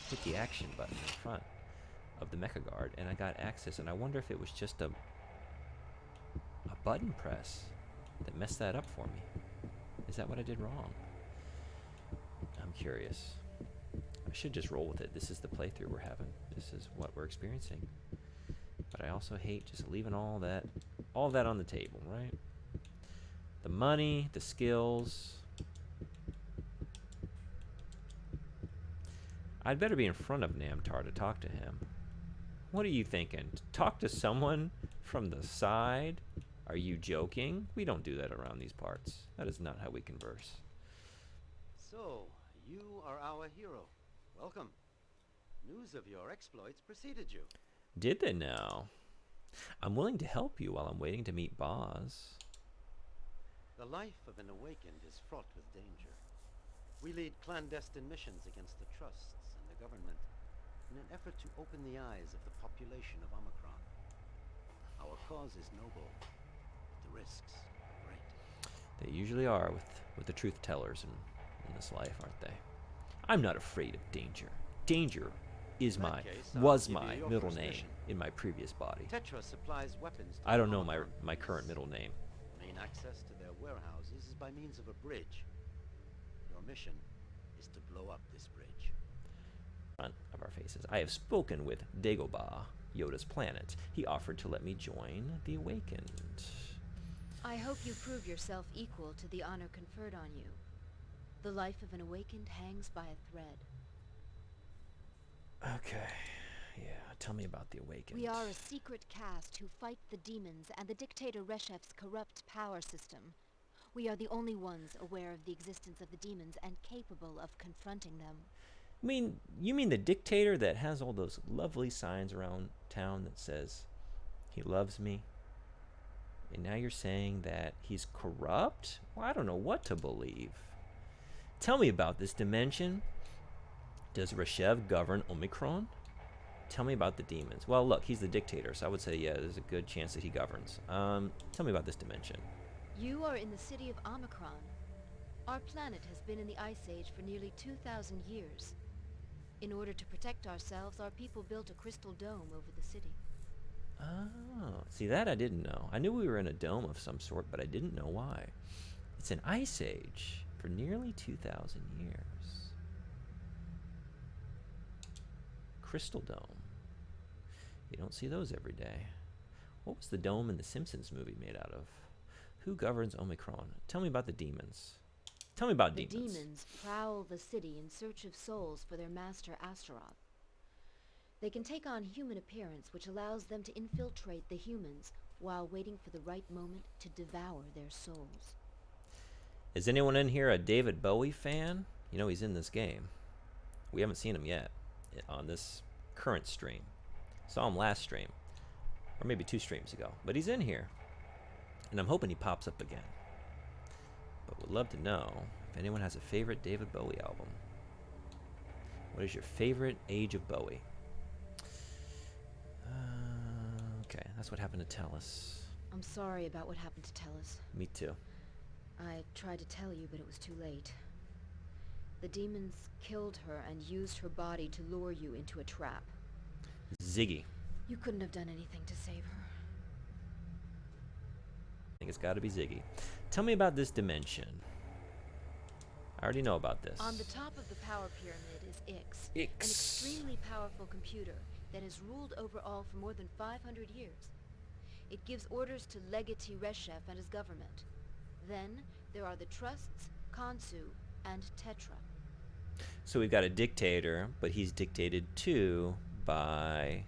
hit the action button in front of the mecha guard, and I got access. And I wonder if it was just a button press that messed that up for me. Is that what I did wrong? I'm curious. I should just roll with it. This is the playthrough we're having. This is what we're experiencing. But I also hate just leaving all that on the table, right? The money, the skills. I'd better be in front of Namtar to talk to him. What are you thinking? Talk to someone from the side? Are you joking? We don't do that around these parts. That is not how we converse. So, you are our hero. Welcome. News of your exploits preceded you. Did they now? I'm willing to help you while I'm waiting to meet Boz. The life of an awakened is fraught with danger. We lead clandestine missions against the trusts and the government in an effort to open the eyes of the population of Omikron. Our cause is noble, but the risks are great. They usually are with the truth tellers in this life, aren't they? I'm not afraid of danger. Danger is In that my case, was I'll give my you your middle first name mission. in my previous body. Tetra supplies weapons to I the don't know my Omikron current police. middle name. Main access to their warehouses is by means of a bridge. Your mission is to blow up this bridge. Front of our faces. I have spoken with Dagobah, Yoda's planet. He offered to let me join the Awakened. I hope you prove yourself equal to the honor conferred on you. The life of an awakened hangs by a thread. Okay. Yeah, tell me about the Awakened. We are a secret caste who fight the demons and the dictator Reshev's corrupt power system. We are the only ones aware of the existence of the demons and capable of confronting them. You mean the dictator that has all those lovely signs around town that says he loves me? And now you're saying that he's corrupt? Well, I don't know what to believe. Tell me about this dimension. Does Reshev govern Omikron? Tell me about the demons. Well, look, he's the dictator, so I would say, yeah, there's a good chance that he governs. Tell me about this dimension. You are in the city of Omikron. Our planet has been in the Ice Age for nearly 2,000 years. In order to protect ourselves, our people built a crystal dome over the city. Oh, see, that I didn't know. I knew we were in a dome of some sort, but I didn't know why. It's an Ice Age for nearly 2,000 years. Crystal dome. You don't see those every day. What was the dome in the Simpsons movie made out of? Who governs Omikron? Tell me about the demons. Tell me about The demons. demons prowl the city in search of souls for their master Astaroth. They can take on human appearance, which allows them to infiltrate the humans while waiting for the right moment to devour their souls. Is anyone in here a David Bowie fan? You know he's in this game. We haven't seen him yet on this current stream. Saw him last stream, or maybe 2 streams ago, but he's in here. And I'm hoping he pops up again. But would love to know if anyone has a favorite David Bowie album. What is your favorite age of Bowie? Okay, that's what happened to Tellus. I'm sorry about what happened to Tellus. Me too. I tried to tell you, but it was too late. The demons killed her and used her body to lure you into a trap. Ziggy. You couldn't have done anything to save her. I think it's got to be Ziggy. Tell me about this dimension. I already know about this. On the top of the power pyramid is Ix, an Ix. extremely powerful computer that has ruled over all for more than 500 years. It gives orders to Legatee Reshef and his government. Then there are the trusts, Kansu, and Tetra. So we've got a dictator, but he's dictated to by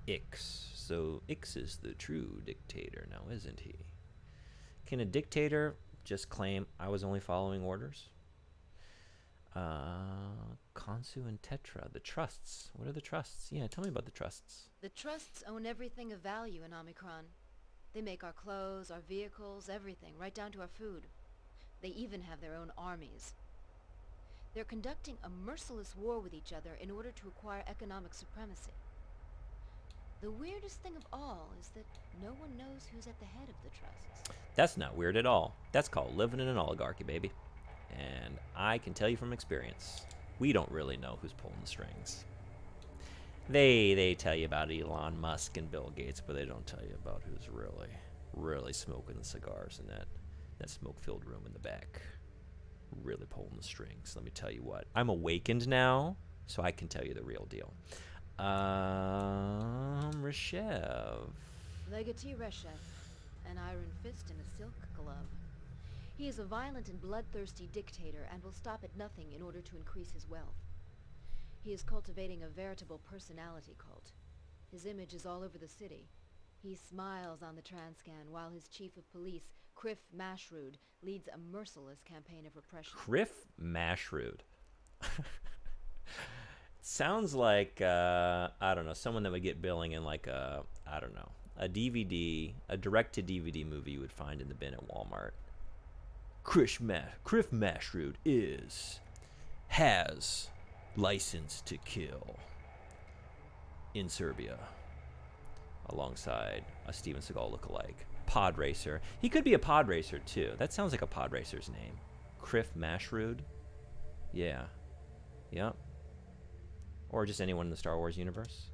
Ix. So Ix is the true dictator now, isn't he? Can a dictator just claim, I was only following orders? Kansu and Tetra, the trusts. What are the trusts? Yeah, tell me about the trusts. The trusts own everything of value in Omikron. They make our clothes, our vehicles, everything, right down to our food. They even have their own armies. They're conducting a merciless war with each other in order to acquire economic supremacy. The weirdest thing of all is that no one knows who's at the head of the trusts. That's not weird at all. That's called living in an oligarchy, baby. And I can tell you from experience, we don't really know who's pulling the strings. They tell you about Elon Musk and Bill Gates, but they don't tell you about who's really smoking the cigars in that smoke-filled room in the back. Really pulling the strings. Let me tell you what. I'm awakened now, so I can tell you the real deal. Reshev. Legatee Reshef, an iron fist and a silk glove. He is a violent and bloodthirsty dictator and will stop at nothing in order to increase his wealth. He is cultivating a veritable personality cult. His image is all over the city. He smiles on the Transcan while his chief of police, Criff Mashrood, leads a merciless campaign of repression. Criff Mashrood. Sounds like, I don't know, someone that would get billing in like a DVD, a direct-to-DVD movie you would find in the bin at Walmart. Criff Mashrood has license to kill in Serbia alongside a Steven Seagal lookalike. Pod Racer. He could be a pod racer too. That sounds like a pod racer's name. Criff Mashrood. Yeah. Yep. Or just anyone in the Star Wars universe.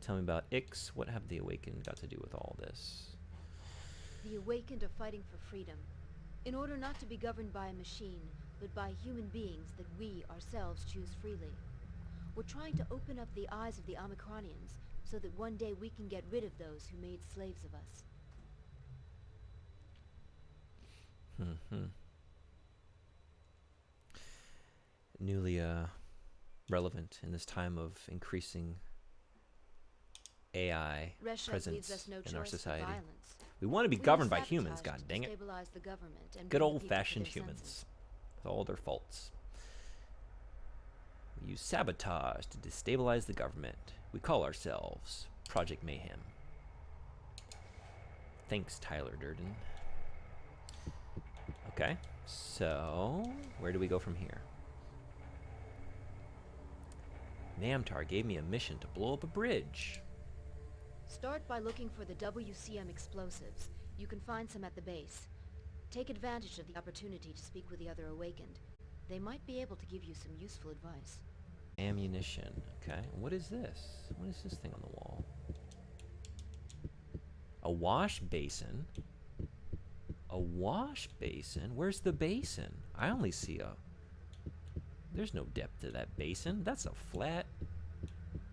Tell me about Ix. What have the Awakened got to do with all this? The Awakened are fighting for freedom. In order not to be governed by a machine, but by human beings that we ourselves choose freely. We're trying to open up the eyes of the Omicronians so that one day we can get rid of those who made slaves of us. Newly relevant in this time of increasing AI Reshef presence leaves us no in our choice but society. violence. We want to be We governed use by humans, sabotage god to dang it. stabilize the government and Good bring the people to old-fashioned their humans. senses. With all their faults. We use sabotage to destabilize the government. We call ourselves Project Mayhem. Thanks, Tyler Durden. Okay, so where do we go from here? Namtar gave me a mission to blow up a bridge. Start by looking for the WCM explosives. You can find some at the base. Take advantage of the opportunity to speak with the other Awakened. They might be able to give you some useful advice. Ammunition. Okay, what is this? What is this thing on the wall? A wash basin. A wash basin? Where's the basin? I only see a... There's no depth to that basin. That's a flat...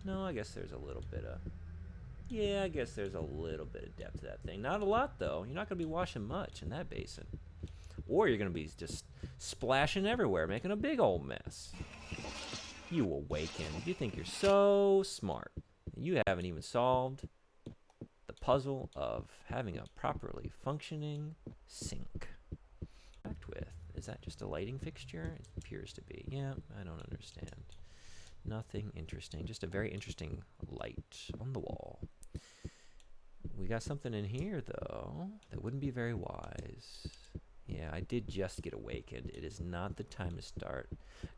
No, I guess there's a little bit of... Yeah, I guess there's a little bit of depth to that thing. Not a lot, though. You're not going to be washing much in that basin. Or you're going to be just splashing everywhere, making a big old mess. You Awakened. You think you're so smart. You haven't even solved the puzzle of having a properly functioning sink. With. Is that just a lighting fixture? It appears to be. Yeah, I don't understand. Nothing interesting. Just a very interesting light on the wall. We got something in here, though, that wouldn't be very wise. Yeah, I did just get Awakened. It is not the time to start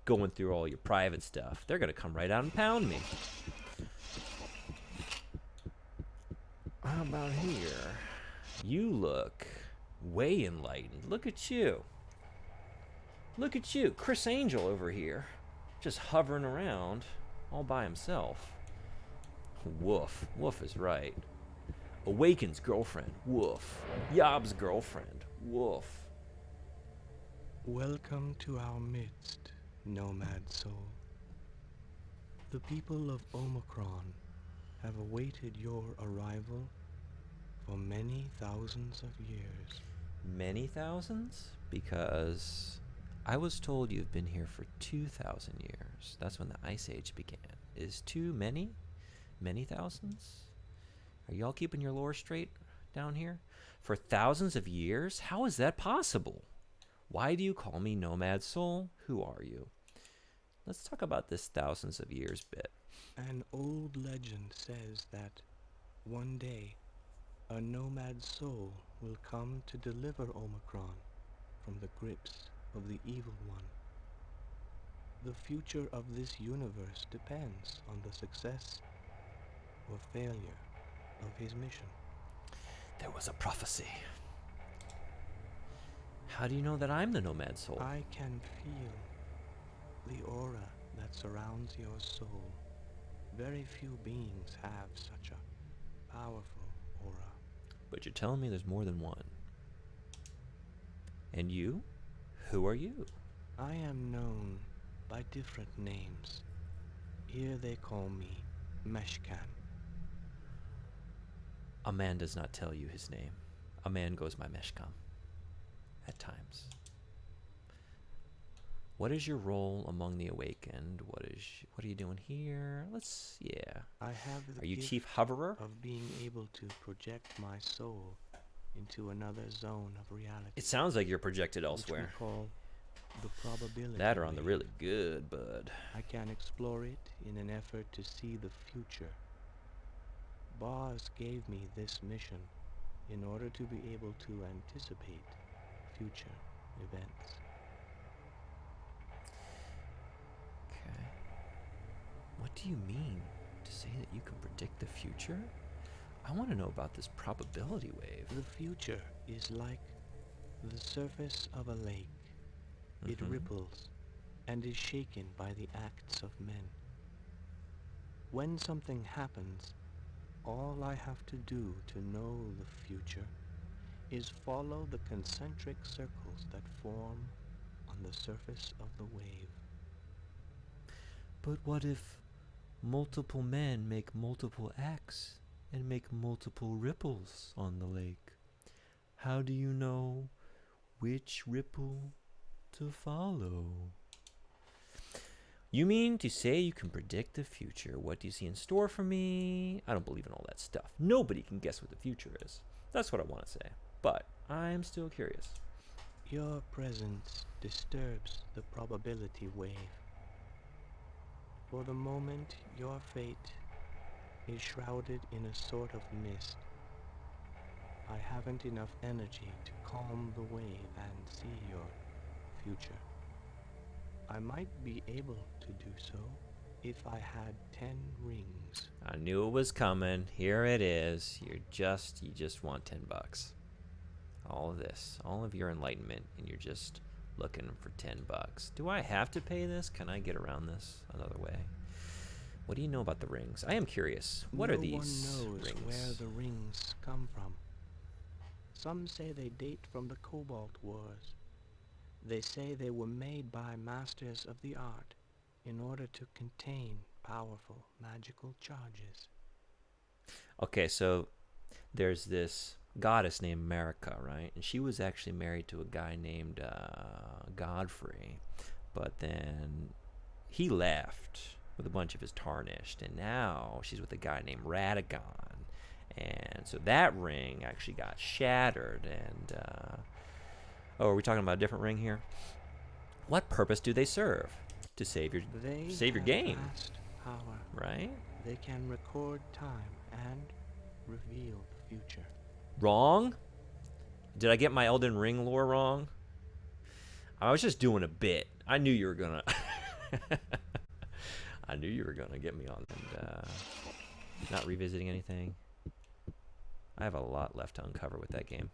going through all your private stuff. They're going to come right out and pound me. How about here? You look way enlightened. Look at you. Look at you, Chris Angel over here. Just hovering around all by himself. Woof. Woof is right. Awaken's girlfriend. Woof. Yob's girlfriend. Woof. Welcome to our midst, Nomad soul. The people of Omikron have awaited your arrival for many thousands of years. Many thousands? Because I was told you've been here for 2,000 years. That's when the Ice Age began. Is too many? Many thousands? Are y'all keeping your lore straight down here? For thousands of years? How is that possible? Why do you call me Nomad Soul? Who are you? Let's talk about this thousands of years bit. An old legend says that one day a nomad soul will come to deliver Omikron from the grips of the evil one. The future of this universe depends on the success or failure of his mission. There was a prophecy. How do you know that I'm the Nomad Soul? I can feel the aura that surrounds your soul. Very few beings have such a powerful aura. But you're telling me there's more than one. And you? Who are you? I am known by different names. Here they call me Meshkan. A man does not tell you his name. A man goes by Meshkam. At times. What is your role among the awakened? What are you doing here? I have the Are you gift Chief Hoverer? of being able to project my soul into another zone of reality. It sounds like you're projected which elsewhere. we call the probability. That are on the wave. really good, bud. I can explore it in an effort to see the future. Boz gave me this mission in order to be able to anticipate future events. Okay. What do you mean to say that you can predict the future? I want to know about this probability wave. The future is like the surface of a lake. It Mhm. ripples and is shaken by the acts of men. When something happens, all I have to do to know the future is follow the concentric circles that form on the surface of the wave. But what if multiple men make multiple acts and make multiple ripples on the lake? How do you know which ripple to follow? You mean to say you can predict the future? What do you see in store for me? I don't believe in all that stuff. Nobody can guess what the future is. That's what I want to say. But I'm still curious. Your presence disturbs the probability wave. For the moment, your fate is shrouded in a sort of mist. I haven't enough energy to calm the wave and see your future. I might be able to do so if I had 10 rings. I knew it was coming. Here it is. You just want $10. All of this, all of your enlightenment, and you're just looking for $10. Do I have to pay this? Can I get around this another way? What do you know about the rings? I am curious. What are these No one knows rings? where the rings come from. Some say they date from the Cobalt Wars. They say they were made by masters of the art in order to contain powerful magical charges. Okay, so there's this goddess named America, right? And she was actually married to a guy named Godfrey. But then he left with a bunch of his tarnished. And now she's with a guy named Radagon. And so that ring actually got shattered. And, oh, are we talking about a different ring here? What purpose do they serve? To save your They save your have game, vast power. right? They can record time and reveal the future. Wrong? Did I get my Elden Ring lore wrong? I was just doing a bit. I knew you were gonna. I knew you were gonna get me on. And not revisiting anything. I have a lot left to uncover with that game.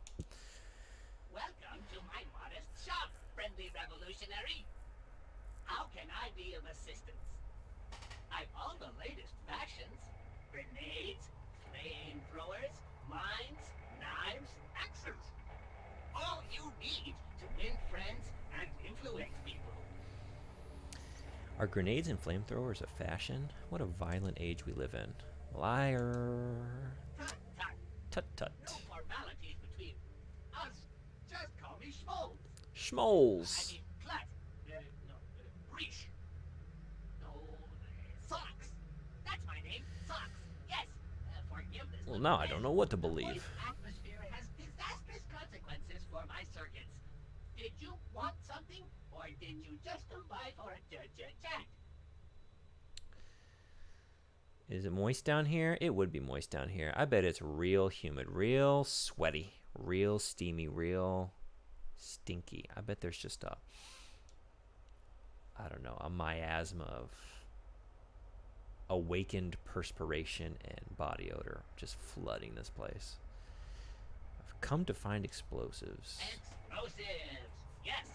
Welcome to my modest shop, friendly revolutionary. be of assistance? I've all the latest fashions. Grenades, flamethrowers, mines, knives, axes. All you need to win friends and influence people. Are grenades and flamethrowers a fashion? What a violent age we live in. Liar. Tut, tut. Tut tut. No formalities between us. Just call me Schmoles. I Schmoles. mean, Clut. No, Breach. No, Socks. That's my name. Socks. Yes. Forgive this. Well, now I don't know what to believe. The atmosphere has disastrous consequences for my circuits. Did you want something, or did you just come by for a chat? Is it moist down here? It would be moist down here. I bet it's real humid, real sweaty, real steamy, real stinky. I bet there's just a, I don't know, a miasma of awakened perspiration and body odor just flooding this place. I've come to find explosives. Explosives. Yes.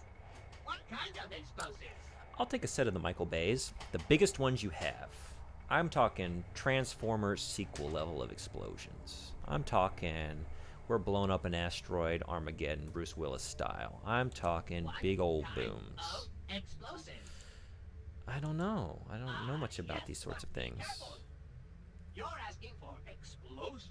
What kind of explosives? I'll take a set of the Michael Bays, the biggest ones you have. I'm talking Transformers sequel level of explosions. I'm talking we're blowing up an asteroid Armageddon Bruce Willis style. I'm talking What big old kind booms. of explosives? I don't know. I don't know much about these sorts of things. Careful. You're asking for explosives.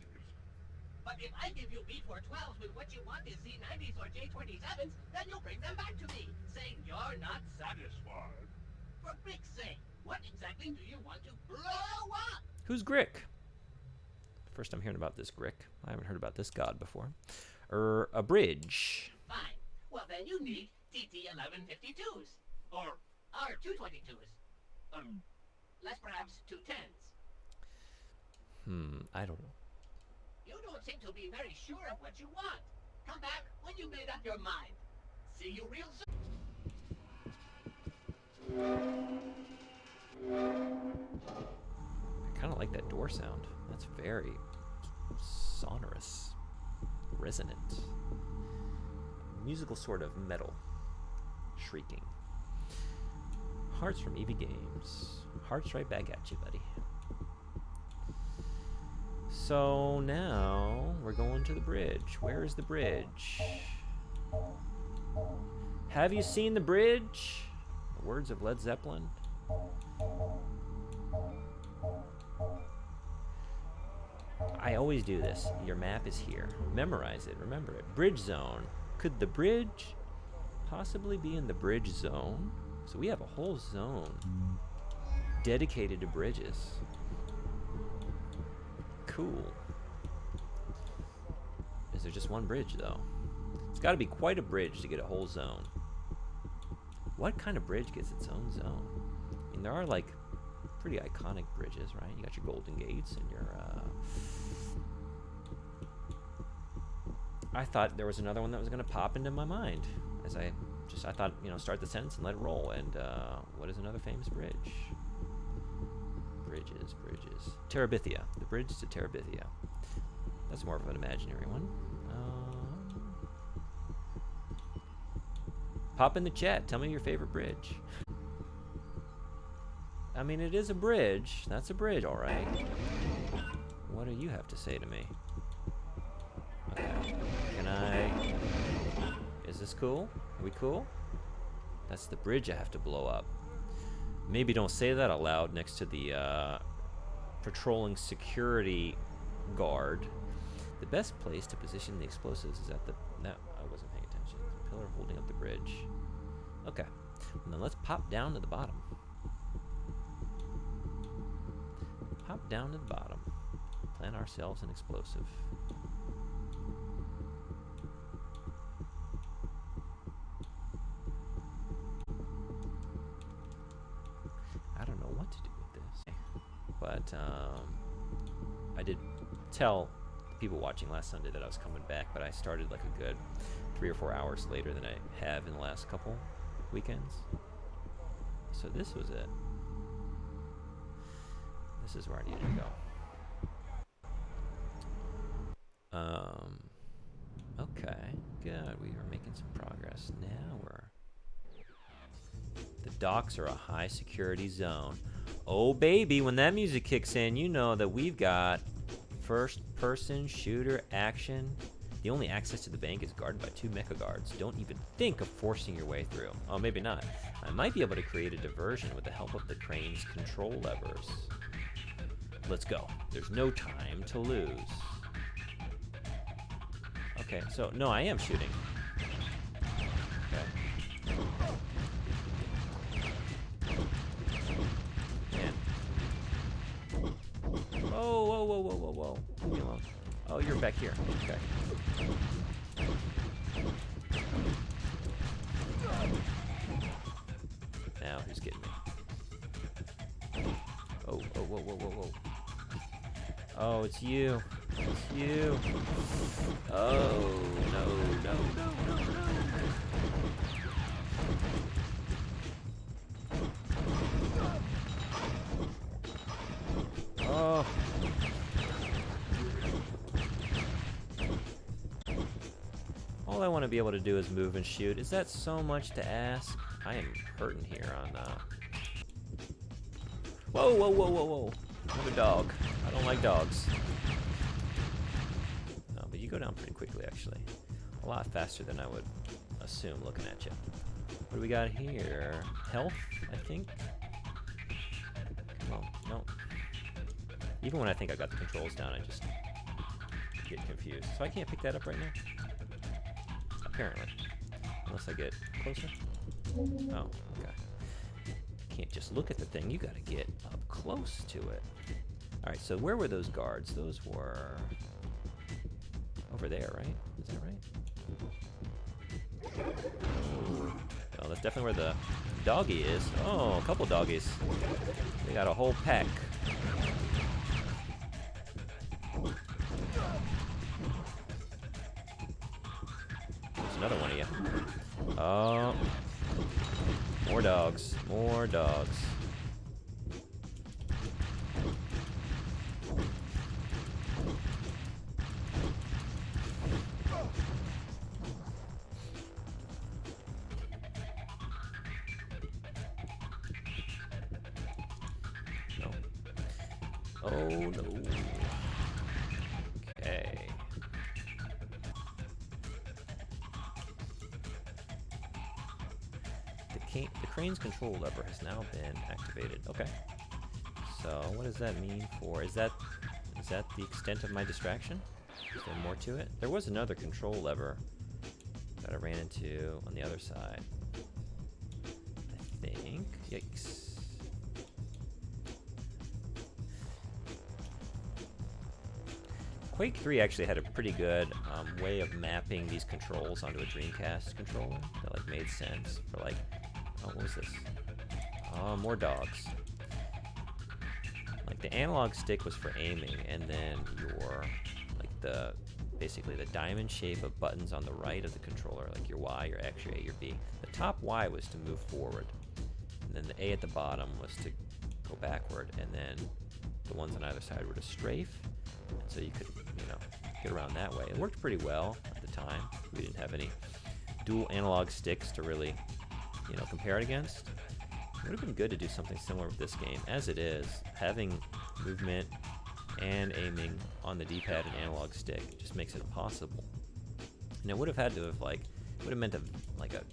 But if I give you B412s with what you want is Z90s or J27s, then you'll bring them back to me, saying you're not satisfied. For Brick's sake, what exactly do you want to blow up? Who's Grick? First I'm hearing about this Grick. I haven't heard about this god before. A bridge. Fine. Well, then you need TT1152s. Or R222s. Less perhaps 210s. I don't know. You don't seem to be very sure of what you want. Come back when you made up your mind. See you real soon. I kind of like that door sound. That's very sonorous, resonant, musical sort of metal, shrieking. Hearts from EV Games. Hearts right back at you, buddy. So now we're going to the bridge. Where is the bridge? Have you seen the bridge? The words of Led Zeppelin. I always do this. Your map is here. Memorize it. Remember it. Bridge zone. Could the bridge possibly be in the bridge zone? So we have a whole zone dedicated to bridges. Cool. Is there just one bridge, though? It's got to be quite a bridge to get a whole zone. What kind of bridge gets its own zone? I mean, there are, like, pretty iconic bridges, right? You got your Golden Gates and your, I thought there was another one that was going to pop into my mind. As I thought, you know, start the sentence and let it roll. And, what is another famous bridge? Bridges. Terabithia. The bridge to Terabithia. That's more of an imaginary one. Pop in the chat. Tell me your favorite bridge. I mean, it is a bridge. That's a bridge, all right. What do you have to say to me? Okay. Can I... Is this cool? Are we cool? That's the bridge I have to blow up. Maybe don't say that out loud next to the patrolling security guard. The best place to position the explosives is at the... No, I wasn't paying attention. The pillar holding up the bridge. Okay. And then let's pop down to the bottom. Pop down to the bottom. Plant ourselves an explosive. I don't know what to do with this. But I did tell the people watching last Sunday that I was coming back, but I started like a good 3 or 4 hours later than I have in the last couple weekends. So this was it. This is where I needed to go. Okay, good. We are making some progress. Now we're... The docks are a high security zone. Oh baby, when that music kicks in, you know that we've got first person shooter action. The only access to the bank is guarded by 2 mecha guards. Don't even think of forcing your way through. Oh, maybe not. I might be able to create a diversion with the help of the crane's control levers. Let's go. There's no time to lose. Okay, so, no, I am shooting. Okay. Man. Oh, whoa, whoa, whoa, whoa, whoa. Leave me alone. Oh, you're back here. Okay. Now, who's getting me? Oh, oh, whoa, whoa, whoa, whoa. Oh, it's you. It's you. Oh, no, no, no, no, no. Oh. All I want to be able to do is move and shoot. Is that so much to ask? I am hurting here on, Whoa, whoa, whoa, whoa, whoa. Another dog. I don't like dogs. No, but you go down pretty quickly, actually. A lot faster than I would assume looking at you. What do we got here? Health, I think? Well, no. Even when I think I got the controls down, I just get confused. So I can't pick that up right now? Apparently. Unless I get closer. Oh, okay. Can't just look at the thing, you gotta get up close to it. Alright, so where were those guards? Those were over there, right? Is that right? Oh, that's definitely where the doggy is. Oh, a couple doggies. They got a whole pack. There's another one of you. Oh. More dogs. More dogs. No. Oh no. Okay. The crane's control lever has now been activated. Okay. So what does that mean for? Is that the extent of my distraction? Is there more to it? There was another control lever that I ran into on the other side. I think. Yikes. Quake 3 actually had a pretty good way of mapping these controls onto a Dreamcast controller that like made sense for like, oh, what was this? Oh, more dogs. Like the analog stick was for aiming, and then your like basically the diamond shape of buttons on the right of the controller, like your Y, your X, your A, your B. The top Y was to move forward, and then the A at the bottom was to go backward, and then the ones on either side were to strafe, and so you could, get around that way. It worked pretty well at the time. We didn't have any dual analog sticks to really, compare it against. It would have been good to do something similar with this game. As it is, having movement and aiming on the D-pad and analog stick just makes it impossible. And it would have had to have would have meant a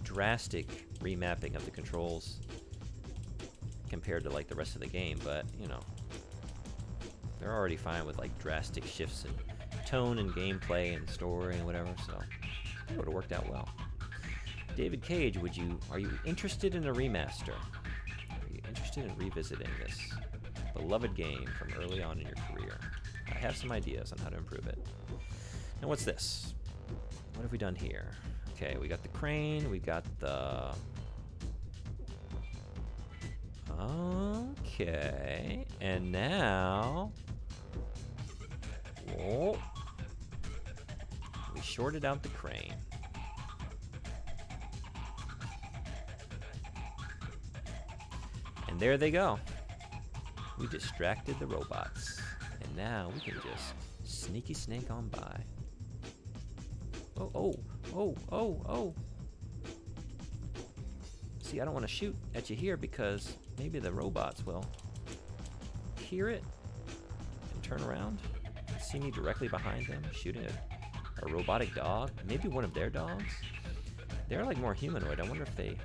drastic remapping of the controls compared to the rest of the game. But they're already fine with drastic shifts in tone and gameplay and story and whatever. So it would have worked out well. David Cage, are you interested in a remaster? Are you interested in revisiting this beloved game from early on in your career? I have some ideas on how to improve it. Now what's this? What have we done here? Okay, we got the crane, we got the... Okay, and now... Whoa. We shorted out the crane. And there they go. We distracted the robots. And now we can just sneaky snake on by. Oh, oh, oh, oh, oh. See, I don't want to shoot at you here because maybe the robots will hear it and turn around. See me directly behind them shooting a robotic dog. Maybe one of their dogs. They're like more humanoid. I wonder if they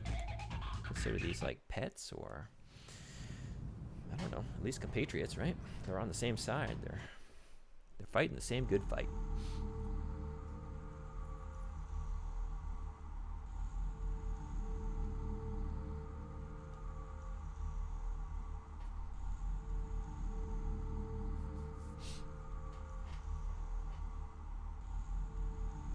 consider these like pets or, I don't know, at least compatriots, right? They're on the same side. They're fighting the same good fight.